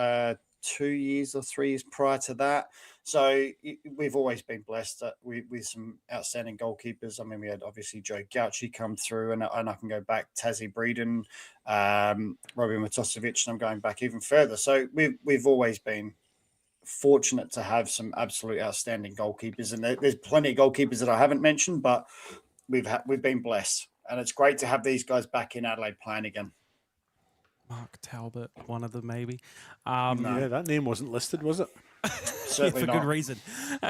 2 years or 3 years prior to that. So we've always been blessed with some outstanding goalkeepers. I mean, we had obviously Joe Gauci come through, and I can go back Tassie Breeden, Robbie Matosevic, and I'm going back even further. So we've always been fortunate to have some absolute outstanding goalkeepers, and there's plenty of goalkeepers that I haven't mentioned, but we've been blessed, and it's great to have these guys back in Adelaide playing again. Mark Talbot, one of them maybe. No. Yeah, that name wasn't listed, was it? Certainly for not. good reason.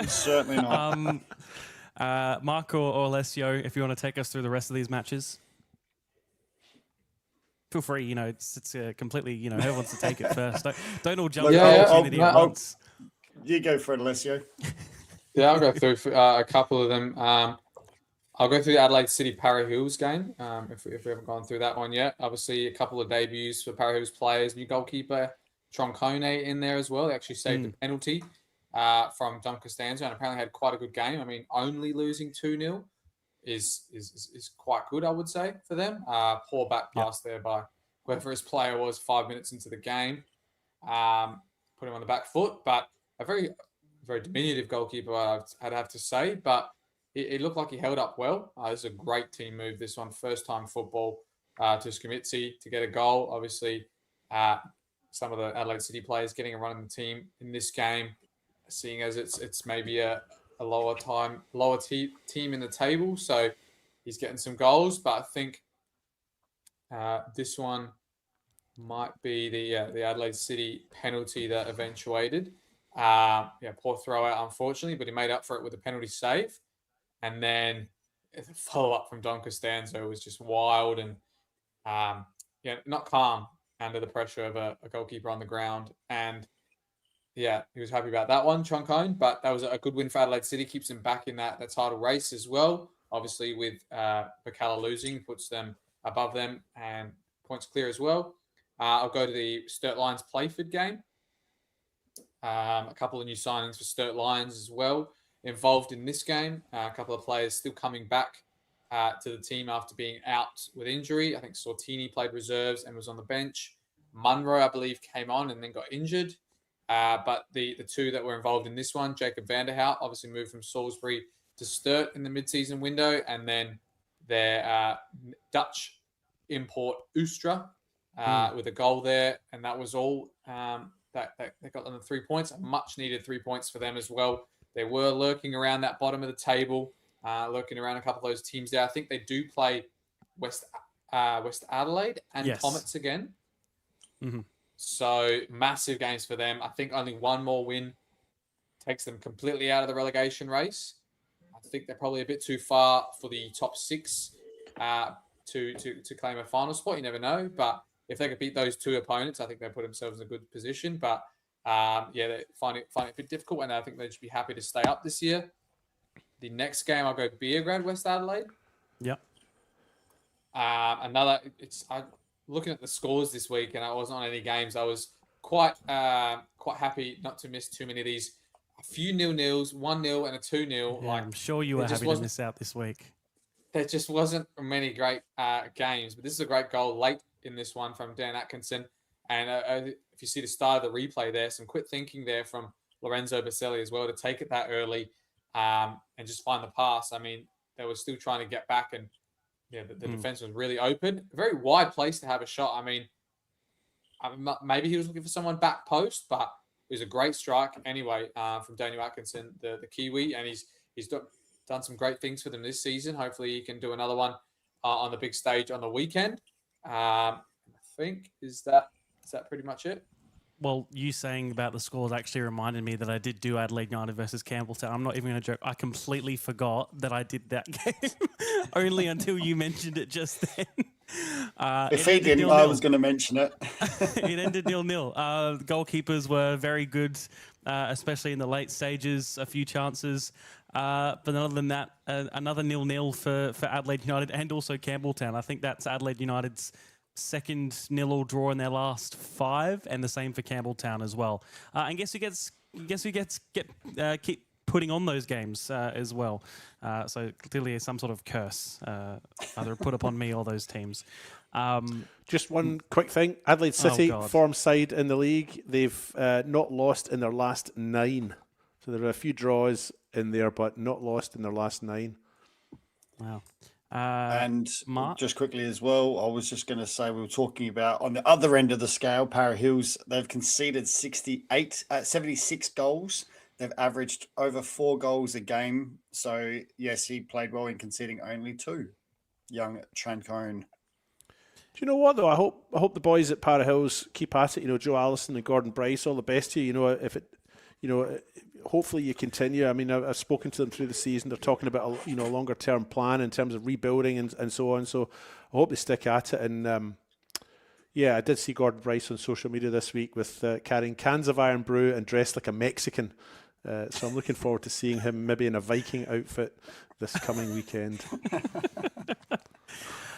Certainly not. Mark or Alessio, if you want to take us through the rest of these matches. Feel free, it's completely, whoever wants to take it first. Don't all jump opportunity at once. You go for it, Alessio. Yeah, I'll go through a couple of them. I'll go through the Adelaide City Para Hills game, if we haven't gone through that one yet. Obviously, a couple of debuts for Para Hills players. New goalkeeper Troncone in there as well. They actually saved a penalty from Dom Costanzo, and apparently had quite a good game. I mean, only losing 2-0 is quite good, I would say, for them. Poor back pass there by whoever his player was 5 minutes into the game. Put him on the back foot, but a very, very diminutive goalkeeper, I'd have to say. But it looked like he held up well. This is a great team move, this one. First time football to Skamitsi to get a goal. Obviously, some of the Adelaide City players getting a run in the team in this game, seeing as it's maybe a lower team in the table. So he's getting some goals. But I think this one might be the Adelaide City penalty that eventuated. Poor throw out, unfortunately, but he made up for it with a penalty save. And then the follow-up from Don Costanzo was just wild and not calm under the pressure of a goalkeeper on the ground. And yeah, he was happy about that one, Troncone. But that was a good win for Adelaide City, keeps him back in that title race as well. Obviously, with Bacala losing, puts them above them and points clear as well. I'll go to the Sturt Lions Playford game. A couple of new signings for Sturt Lions as well involved in this game. A couple of players still coming back to the team after being out with injury. I think Sortini played reserves and was on the bench. Munro, I believe, came on and then got injured. But the two that were involved in this one, Jacob Vanderhout, obviously moved from Salisbury to Sturt in the mid-season window, and then their Dutch import Oostra with a goal there, and that was all. That they got them the 3 points, much-needed 3 points for them as well. They were lurking around that bottom of the table, lurking around a couple of those teams there. I think they do play West Adelaide and Comets again. Mm-hmm. So massive games for them. I think only one more win takes them completely out of the relegation race. I think they're probably a bit too far for the top six to claim a final spot. You never know, but if they could beat those two opponents, I think they put themselves in a good position. But they find it a bit difficult, and I think they should be happy to stay up this year. The next game, I'll go Beergrad, West Adelaide. Yep. I'm looking at the scores this week, and I wasn't on any games. I was quite happy not to miss too many of these a few 0-0s, 1-0 and a 2-0. Yeah, like I'm sure you were happy to miss out this week. There just wasn't many great games, but this is a great goal late in this one from Dan Atkinson. And if you see the start of the replay there, some quick thinking there from Lorenzo Baselli as well to take it that early and just find the pass. I mean, they were still trying to get back, and the defense was really open. A very wide place to have a shot. I mean, maybe he was looking for someone back post, but it was a great strike anyway from Daniel Atkinson, the Kiwi, and he's done some great things for them this season. Hopefully he can do another one on the big stage on the weekend. I think is that pretty much it? Well, you saying about the scores actually reminded me that I did do Adelaide United versus Campbelltown. I'm not even going to joke. I completely forgot that I did that game only until you mentioned it just then. If he didn't, 0-0. I was going to mention it. It ended 0-0. Goalkeepers were very good, especially in the late stages, a few chances. But other than that, another 0-0 for Adelaide United and also Campbelltown. I think that's Adelaide United's second 0-0 draw in their last 5, and the same for Campbelltown as well. And guess who gets keep putting on those games as well. So clearly some sort of curse either put upon me or those teams. Just one quick thing. Adelaide City, form side in the league. They've not lost in their last 9. So there are a few draws in there, but not lost in their last 9. Wow. And Mark? just quickly as well, I was just going to say, we were talking about on the other end of the scale, Para Hills, they've conceded 76 goals. They've averaged over 4 goals a game. So, yes, he played well in conceding only 2. Young Trancone. Do you know what, though? I hope the boys at Para Hills keep at it. You know, Joe Allison and Gordon Bryce, all the best to you. You know, hopefully you continue. I mean, I've spoken to them through the season. They're talking about a longer term plan in terms of rebuilding and so on. So I hope they stick at it. And I did see Gordon Bryce on social media this week with carrying cans of Iron Brew and dressed like a Mexican. So I'm looking forward to seeing him maybe in a Viking outfit this coming weekend.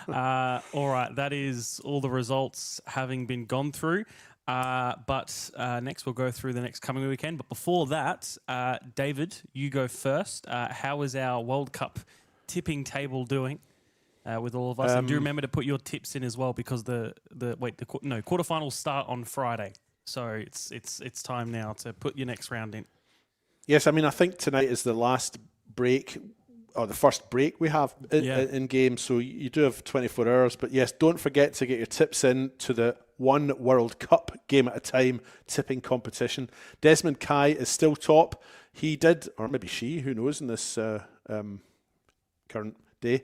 All right, that is all the results having been gone through. But next we'll go through the next coming weekend. But before that, David, you go first. How is our World Cup tipping table doing with all of us? And do remember to put your tips in as well, because the quarterfinals start on Friday, so it's time now to put your next round in. Yes, I mean, I think tonight is the last break, or the first break we have in game, so you do have 24 hours. But yes, don't forget to get your tips in to the one World Cup game at a time tipping competition. Desmond Kai is still top. He did, or maybe she, who knows, in this current day.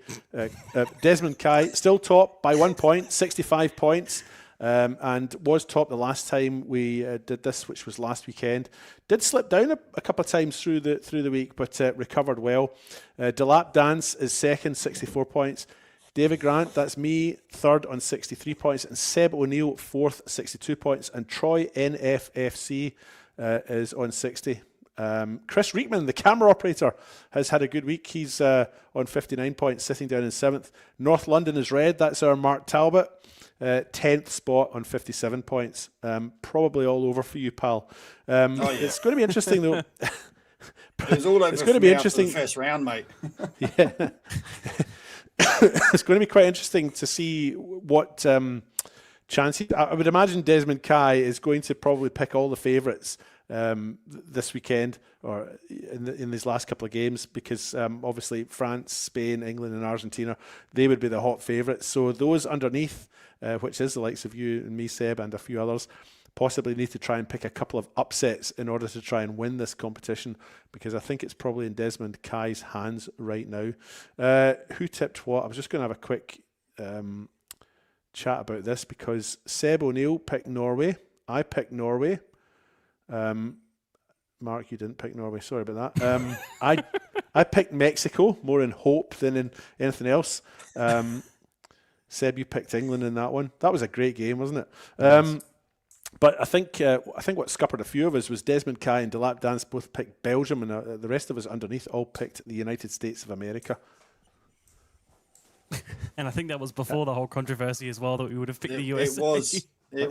Desmond Kai still top by 1 point, 65 points. And was top the last time we did this, which was last weekend. Did slip down a couple of times through the week, but recovered well. Delap Dance is second, 64 points. David Grant, that's me, third on 63 points, and Seb O'Neill, fourth, 62 points, and Troy NFFC is on 60. Chris Reekman, the camera operator, has had a good week. He's on 59 points, sitting down in 7th. North London is red, that's our Mark Talbot. 10th spot on 57 points. Probably all over for you, pal. It's going to be interesting, though. It's all over. It's going to be interesting. The first round, mate. Yeah. It's going to be quite interesting to see what chances. I would imagine Desmond Kai is going to probably pick all the favourites this weekend, or in these last couple of games, because obviously France, Spain, England and Argentina, they would be the hot favourites. So those underneath, which is the likes of you and me, Seb, and a few others, possibly need to try and pick a couple of upsets in order to try and win this competition, because I think it's probably in Desmond Kai's hands right now. Who tipped what? I was just going to have a quick chat about this, because Seb O'Neill picked Norway. I picked Norway. Mark, you didn't pick Norway. Sorry about that. I picked Mexico, more in hope than in anything else. Seb, you picked England in that one. That was a great game, wasn't it? Yes. But I think what scuppered a few of us was Desmond Kai and Delap Dance both picked Belgium, and the rest of us underneath all picked the United States of America. And I think that was before the whole controversy as well, that we would have picked the USA. It was. It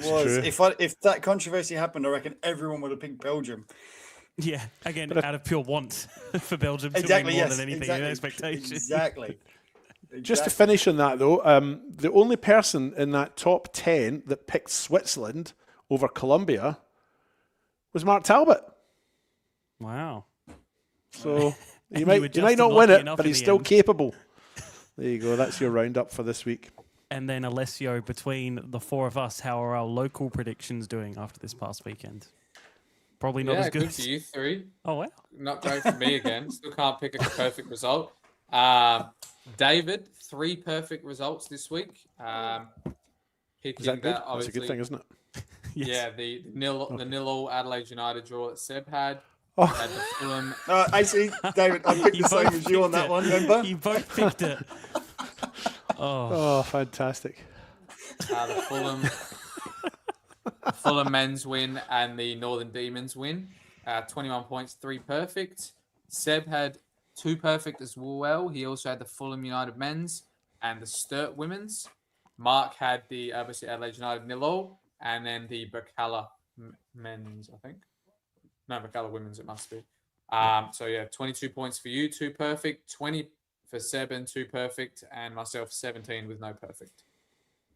was. If that controversy happened, I reckon everyone would have picked Belgium. Yeah, again, But out of pure want for Belgium to Exactly, win more yes, than anything, exactly, expectation. Exactly. Just to finish on that, though, the only person in that top 10 that picked Switzerland over Colombia was Mark Talbot. Wow. So he you might were he might just not win lucky it, enough but in he's the still end. capable. There you go. That's your roundup for this week. And then Alessio, between the four of us, how are our local predictions doing after this past weekend? Probably not as good. Good for you three. Oh, wow. Not great for me again. Still can't pick a perfect result. David, 3 perfect results this week. Picking Is that good? That's a obviously, good thing, isn't it? Yes. Yeah, the nil-all Adelaide United draw that Seb had. Oh. Had the Fulham. I see, David. I picked the same as you on that one. Remember? You both picked it. Oh, fantastic. The Fulham men's win and the Northern Demons win. 21 points, 3 perfect. Seb had 2 perfect as well. He also had the Fulham United men's and the Sturt women's. Mark had the obviously Adelaide United nil-all and then the Bacala men's, I think. No, Bacala women's it must be. So yeah, 22 points for you, 2 perfect, 20 for Seb and 2 perfect, and myself 17 with no perfect.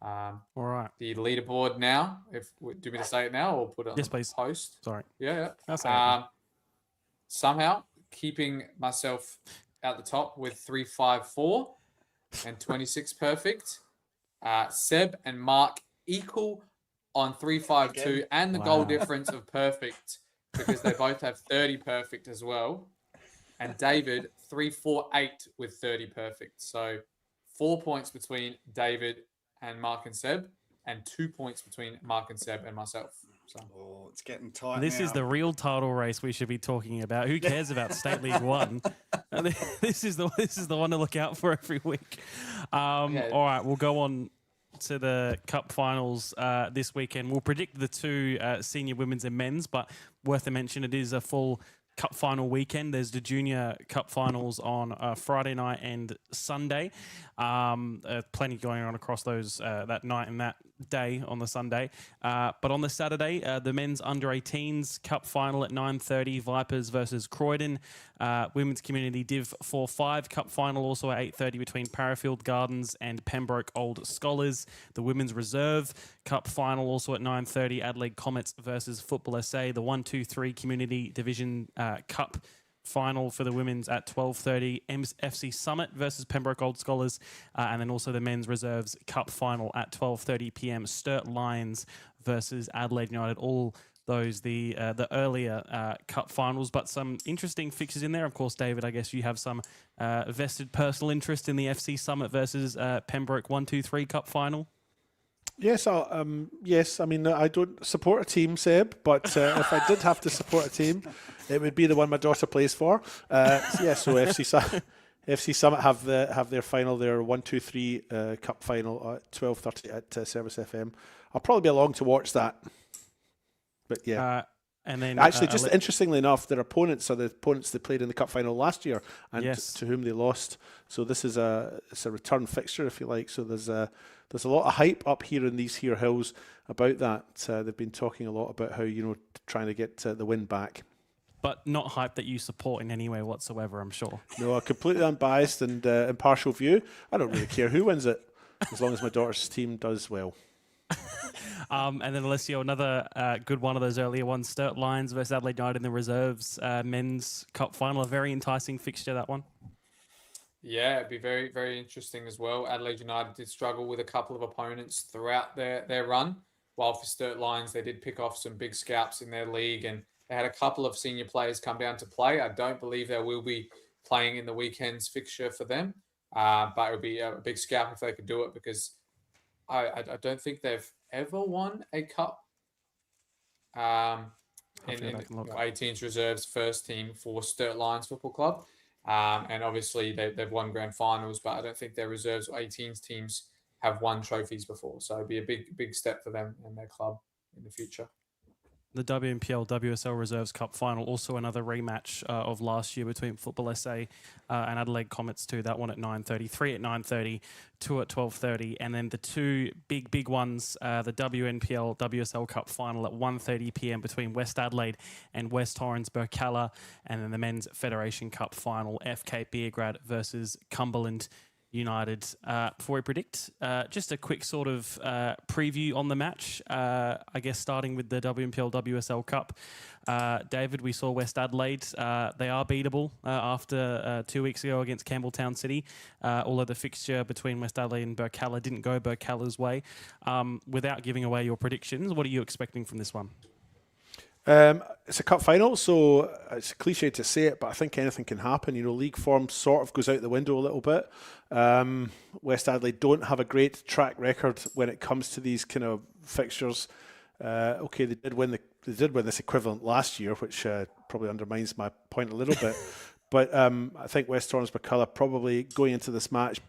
All right. The leaderboard now. Do you want me to say it now or put it on Yes, the please. post? Sorry. Yeah. That's okay. Somehow keeping myself at the top with 354 and 26 perfect. Seb and Mark equal on 352 and the goal difference of perfect because they both have 30 perfect as well. And David 348 with 30 perfect. So 4 points between David and Mark and Seb, and 2 points between Mark and Seb and myself. So it's getting tight. This is the real title race we should be talking about. Who cares about State League One? This is the one to look out for every week. All right, we'll go on to the Cup finals this weekend. We'll predict the 2 senior women's and men's, but worth a mention, it is a full Cup final weekend. There's the Junior Cup finals on Friday night and Sunday. Plenty going on across those that night and that day on the Sunday. But on the Saturday, the men's under-18s Cup final at 9:30, Vipers versus Croydon. Women's Community Div 4-5 Cup final also at 8:30 between Parafield Gardens and Pembroke Old Scholars. The Women's Reserve Cup final also at 9:30, Adelaide Comets versus Football SA. The 1-2-3 Community Division Cup final for the women's at 12:30, FC Summit versus Pembroke Old Scholars, and then also the men's reserves cup final at 12:30 p.m. Sturt Lions versus Adelaide United. All those the earlier cup finals, but some interesting fixtures in there. Of course, David, I guess you have some vested personal interest in the FC Summit versus Pembroke 1-2-3 cup final. Yes, yes. I mean, I don't support a team, Seb, but if I did have to support a team, it would be the one my daughter plays for. So FC Summit have their final, their 1-2-3 cup final at 12:30 at Service FM. I'll probably be along to watch that. But yeah. And then actually, just interestingly enough, their opponents are the opponents they played in the cup final last year, and to whom they lost. So this is it's a return fixture, if you like. So there's a lot of hype up here in these here hills about that. They've been talking a lot about how trying to get the win back. But not hype that you support in any way whatsoever, I'm sure. No, a completely unbiased and impartial view. I don't really care who wins it, as long as my daughter's team does well. And then Alessio, another good one of those earlier ones, Sturt Lions versus Adelaide United in the reserves men's cup final. A very enticing fixture, that one. Yeah, it'd be very, very interesting as well. Adelaide United did struggle with a couple of opponents throughout their run, while for Sturt Lions, they did pick off some big scalps in their league, and they had a couple of senior players come down to play. I don't believe they will be playing in the weekend's fixture for them, but it would be a big scalp if they could do it, because I don't think they've ever won a cup in 18s reserves first team for Sturt Lions Football Club. And obviously they've won grand finals, but I don't think their reserves or 18s teams have won trophies before. So it'd be a big step for them and their club in the future. The WNPL WSL Reserves Cup final, also another rematch of last year between Football SA and Adelaide Comets too. That one at 9:30, 3 at 9:30, 2 at 12:30, and then the two big ones, the WNPL WSL Cup final at 1:30 p.m. between West Adelaide and West Torrens Burkalla, and then the Men's Federation Cup final, FK Beograd versus Cumberland United. Before we predict, just a quick sort of preview on the match, I guess starting with the WNPL WSL Cup. David, we saw West Adelaide. They are beatable after 2 weeks ago against Campbelltown City, although the fixture between West Adelaide and Burkalla didn't go Burkalla's way. Without giving away your predictions, what are you expecting from this one? It's a cup final, so it's a cliche to say it, but I think anything can happen. You know, league form sort of goes out the window a little bit. West Adelaide don't have a great track record when it comes to these kind of fixtures. Okay, they did win this equivalent last year, which probably undermines my point a little bit. But I think West Torrens Burkalla probably going into this match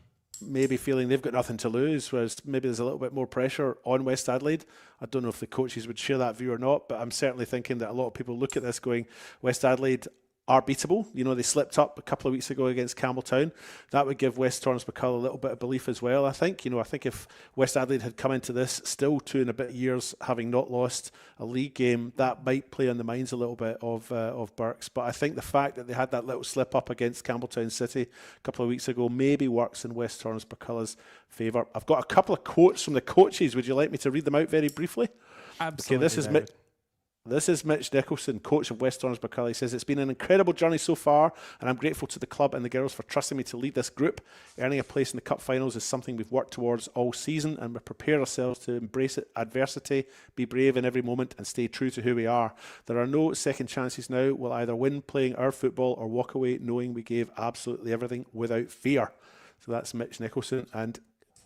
maybe feeling they've got nothing to lose, whereas maybe there's a little bit more pressure on West Adelaide. I don't know if the coaches would share that view or not, but I'm certainly thinking that a lot of people look at this going, West Adelaide are beatable. You know, they slipped up a couple of weeks ago against Campbelltown. That would give West Torrens Burkalla a little bit of belief as well, I think. You know, I think if West Adelaide had come into this still 2 and a bit years, having not lost a league game, that might play on the minds a little bit of Burks. But I think the fact that they had that little slip up against Campbelltown City a couple of weeks ago maybe works in West Torrens Burkalla's favour. I've got a couple of quotes from the coaches. Would you like me to read them out very briefly? Absolutely. Okay, this is Mitch Nicholson, coach of West Torrens Burkalla. He says, it's been an incredible journey so far, and I'm grateful to the club and the girls for trusting me to lead this group. Earning a place in the cup finals is something we've worked towards all season, and we've prepared ourselves to embrace adversity, be brave in every moment, and stay true to who we are. There are no second chances now. We'll either win playing our football or walk away knowing we gave absolutely everything without fear. So that's Mitch Nicholson. And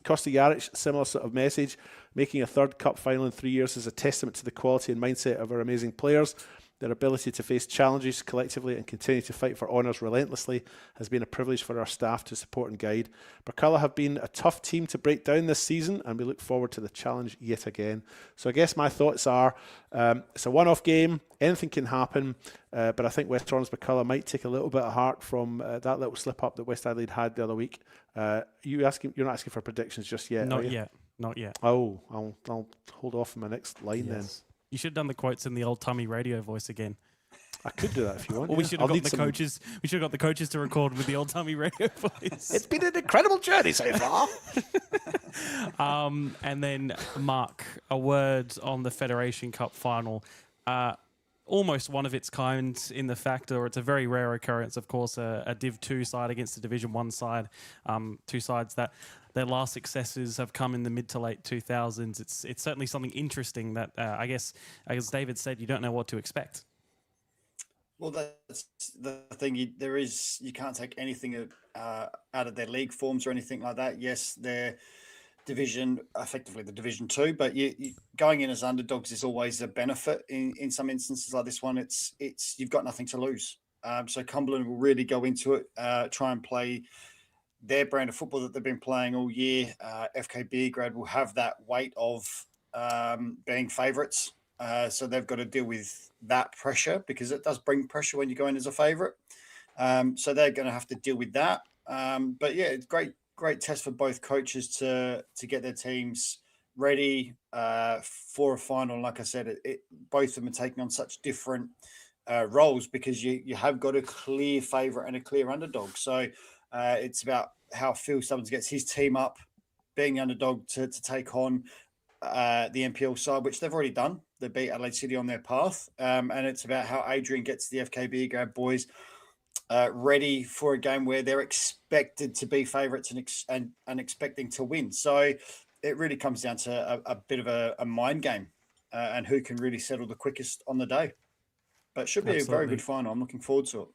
Costa Jaric, similar sort of message. Making a third cup final in 3 years is a testament to the quality and mindset of our amazing players. Their ability to face challenges collectively and continue to fight for honours relentlessly has been a privilege for our staff to support and guide. Burkalla have been a tough team to break down this season, and we look forward to the challenge yet again. So I guess my thoughts are, it's a one-off game, anything can happen, but I think West Torrens Burkalla might take a little bit of heart from that little slip-up that West Adelaide had the other week. You're not asking for predictions just yet, Not yet. Not yet. Oh, I'll hold off on my next line then. You should have done the quotes in the old Tummy radio voice again. I could do that if you want. Or we should have got the coaches. We should have got the coaches to record with the old Tummy radio voice. It's been an incredible journey so far. And then Mark, a word on the Federation Cup final. Almost one of its kind in the fact, or it's a very rare occurrence, of course, a Div 2 side against a Division 1 side. Two sides that their last successes have come in the mid to late 2000s. It's certainly something interesting that I guess, as David said, you don't know what to expect. Well, that's the thing. You can't take anything out of their league forms or anything like that. Yes, they're effectively the Division 2, but you going in as underdogs is always a benefit in some instances like this one. It's you've got nothing to lose. So Cumberland will really go into it, try and play their brand of football that they've been playing all year. FK Beograd will have that weight of being favourites. So they've got to deal with that pressure because it does bring pressure when you go in as a favourite. So they're going to have to deal with that. But yeah, it's great test for both coaches to get their teams ready for a final. Like I said, both of them are taking on such different roles because you have got a clear favourite and a clear underdog. So it's about how Phil Stubbins gets his team up, being the underdog to take on the NPL side, which they've already done. They beat Adelaide City on their path. And it's about how Adrian gets the FK Beograd boys ready for a game where they're expected to be favourites and expecting to win. So it really comes down to a bit of a mind game and who can really settle the quickest on the day. But it should be a very good final. I'm looking forward to it.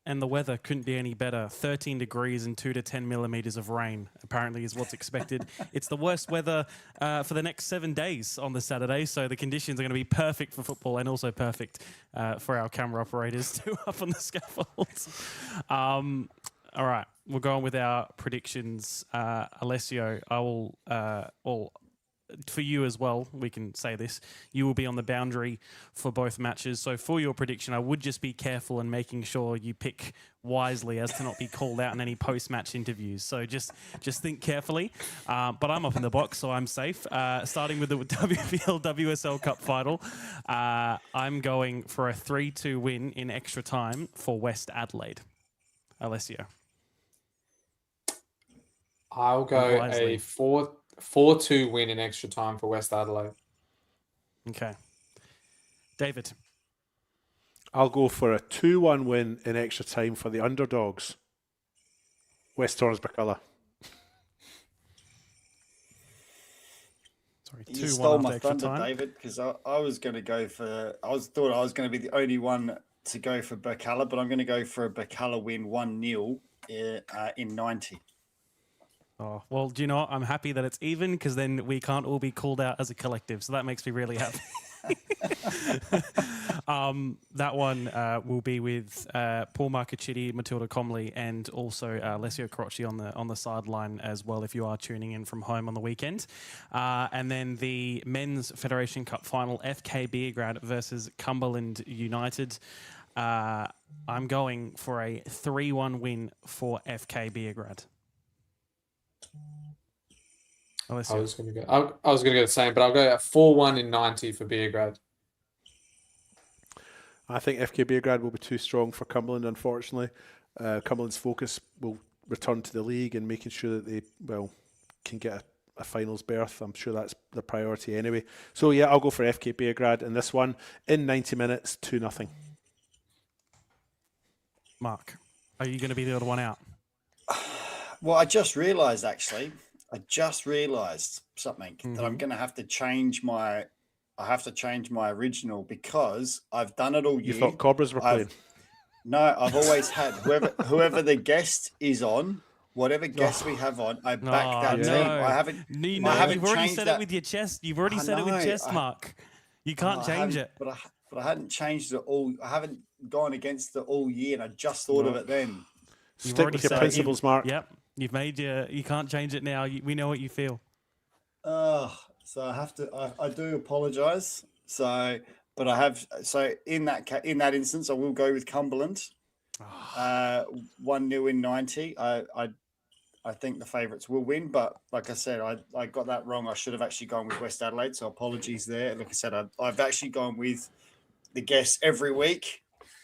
And the weather couldn't be any better. 13 degrees and 2 to 10 millimetres of rain, apparently, is what's expected. It's the worst weather for the next 7 days on the Saturday, so the conditions are going to be perfect for football and also perfect for our camera operators too up on the scaffolds. All right, we'll go on with our predictions. Alessio, I will... for you as well, we can say this, you will be on the boundary for both matches. So for your prediction, I would just be careful in making sure you pick wisely as to not be called out in any post-match interviews. So just think carefully. But I'm up in the box, so I'm safe. Starting with the WPL WSL Cup final, I'm going for a 3-2 win in extra time for West Adelaide. Alessio. I'll go a 4-2 win in extra time for West Adelaide. Okay. David. I'll go for a 2-1 win in extra time for the underdogs. West Torrens Bacalla. Sorry, you stole my thunder, David, because I was going to go for. Thought I was going to be the only one to go for Bacalla, but I'm going to go for a Bacalla win 1-0 in 90. Oh, well, do you know what? I'm happy that it's even because then we can't all be called out as a collective. So that makes me really happy. That one will be with Paul Marcachitti, Matilda Comley, and also Alessio Crocci on the sideline as well if you are tuning in from home on the weekend. And then the Men's Federation Cup final, FK Beergrad versus Cumberland United. I'm going for a 3-1 win for FK Beergrad. I was going to go the same, but I'll go 4-1 in 90 for Beergrad. I think FK Beergrad will be too strong for Cumberland, unfortunately. Cumberland's focus will return to the league and making sure that they, can get a finals berth. I'm sure that's the priority anyway. So, yeah, I'll go for FK Beergrad in this one in 90 minutes, 2-0. Mark, are you going to be the other one out? Well, I just realised, actually, something that I'm going to have to change my. I have to change my original because I've done it all year. You thought Cobras were playing? No, I've always had whoever the guest is on, whatever guest we have on, I back that team. I haven't. You've already said it with your chest. You've already said it with chest, Mark. You can't change it. But I hadn't changed it all. I haven't gone against it all year, and I just thought of it then. Stick with your principles, Mark. Yep. You've made you can't change it now. We know what you feel. So I have to. I do apologise. So, but I have. So in that instance, I will go with Cumberland. 1-0 in 90. I think the favourites will win, but like I said, I got that wrong. I should have actually gone with West Adelaide. So apologies there. Like I said, I've actually gone with the guests every week.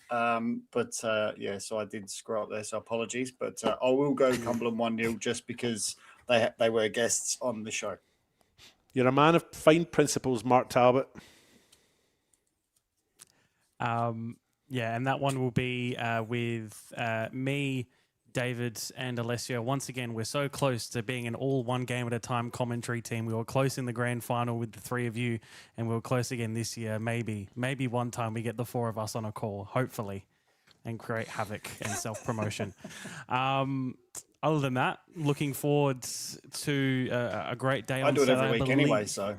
So I did screw up there. So apologies, but I will go Cumberland 1-0 just because they were guests on the show. You're a man of fine principles, Mark Talbot. And that one will be with me, David, and Alessio. Once again, we're so close to being an all one game at a time commentary team. We were close in the grand final with the three of you, and we were close again this year. Maybe one time we get the four of us on a call, hopefully, and create havoc and self-promotion. Other than that, looking forward to a great day on Saturday. I do it every week anyway, so.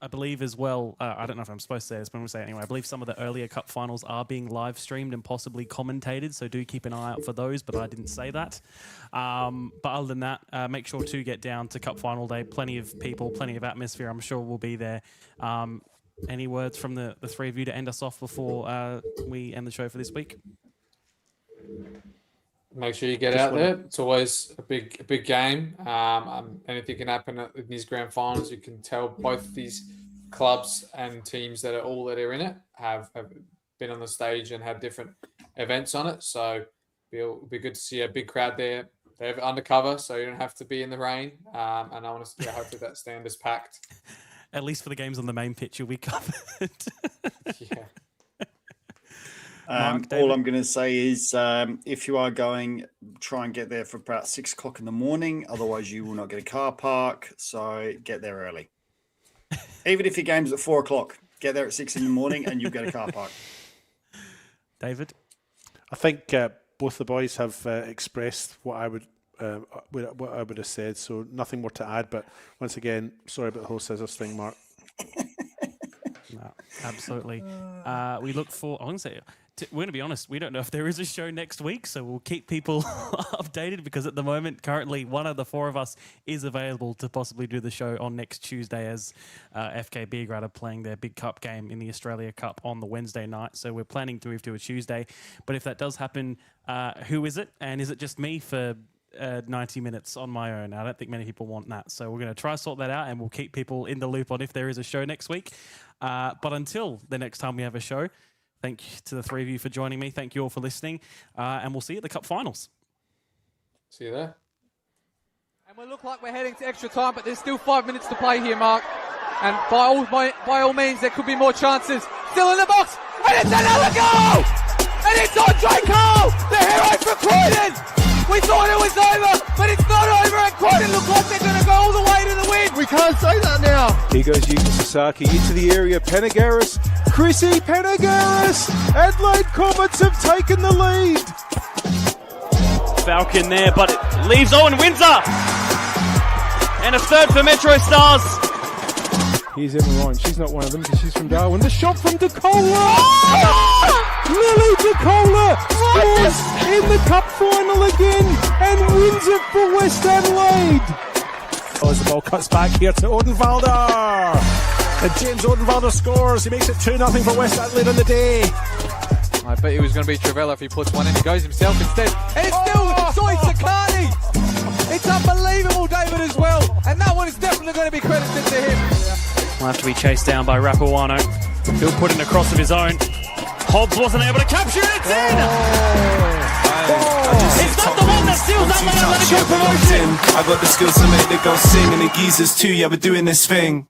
I believe as well, I don't know if I'm supposed to say this, but I'm going to say it anyway. I believe some of the earlier cup finals are being live streamed and possibly commentated, so do keep an eye out for those, but I didn't say that. But other than that, make sure to get down to cup final day. Plenty of people, plenty of atmosphere. I'm sure we'll be there. Any words from the three of you to end us off before we end the show for this week? Make sure you get out there. It's always a big game. Anything can happen in these grand finals. You can tell both these clubs and teams that are in it have been on the stage and had different events on it. So it'll be good to see a big crowd there. They have it undercover, so you don't have to be in the rain. And I want to hopefully that stand is packed. At least for the games on the main pitch, you'll be covered. Yeah. All I'm going to say is if you are going, try and get there for about 6 o'clock in the morning. Otherwise, you will not get a car park. So get there early. Even if your game's at 4 o'clock, get there at 6 in the morning and you'll get a car park. David? I think both the boys have expressed what I would have said. So nothing more to add. But once again, sorry about the whole scissors thing, Mark. No, absolutely. We look for, I want to say, we're going to be honest, we don't know if there is a show next week, so we'll keep people updated because at the moment, currently, one of the four of us is available to possibly do the show on next Tuesday as FK Beergrad are playing their big cup game in the Australia Cup on the Wednesday night. So we're planning to move to a Tuesday. But if that does happen, who is it? And is it just me for 90 minutes on my own? I don't think many people want that. So we're going to try to sort that out and we'll keep people in the loop on if there is a show next week. But until the next time we have a show, thank you to the three of you for joining me. Thank you all for listening. And we'll see you at the Cup Finals. See you there. And we look like we're heading to extra time, but there's still 5 minutes to play here, Mark. And by all means, there could be more chances. Still in the box, and it's another goal! And it's Andre Cole, the hero for Croydon! We thought it was over, but it's not over, and Croydon look like they're going to go all the way to the win. We can't say that now. Here goes Yuki Sasaki into the area. Penagaris, Chrissy Penagaris. Adelaide Comets have taken the lead. Falcon there, but it leaves Owen Windsor. And a third for Metro Stars. Here's Emma Ryan. She's not one of them because she's from Darwin. The shot from DeCola. Lily DeCola scores in the cup final again and wins it for West Adelaide. As the ball cuts back here to Odenwalder. And James Odenwalder scores. He makes it 2-0 for West Adelaide on the day. I bet he was going to be Travella if he puts one in. He goes himself instead. And it's still Soy Sakani. It's unbelievable, David, as well. And that one is definitely going to be credited to him. Will have to be chased down by Rapuano. He'll put in a cross of his own. Hobbs wasn't able to capture it. It's in! It's not the one that seals that Atletico promotion. I got the skills to make the girls sing, and the geezers too. Yeah, we're doing this thing.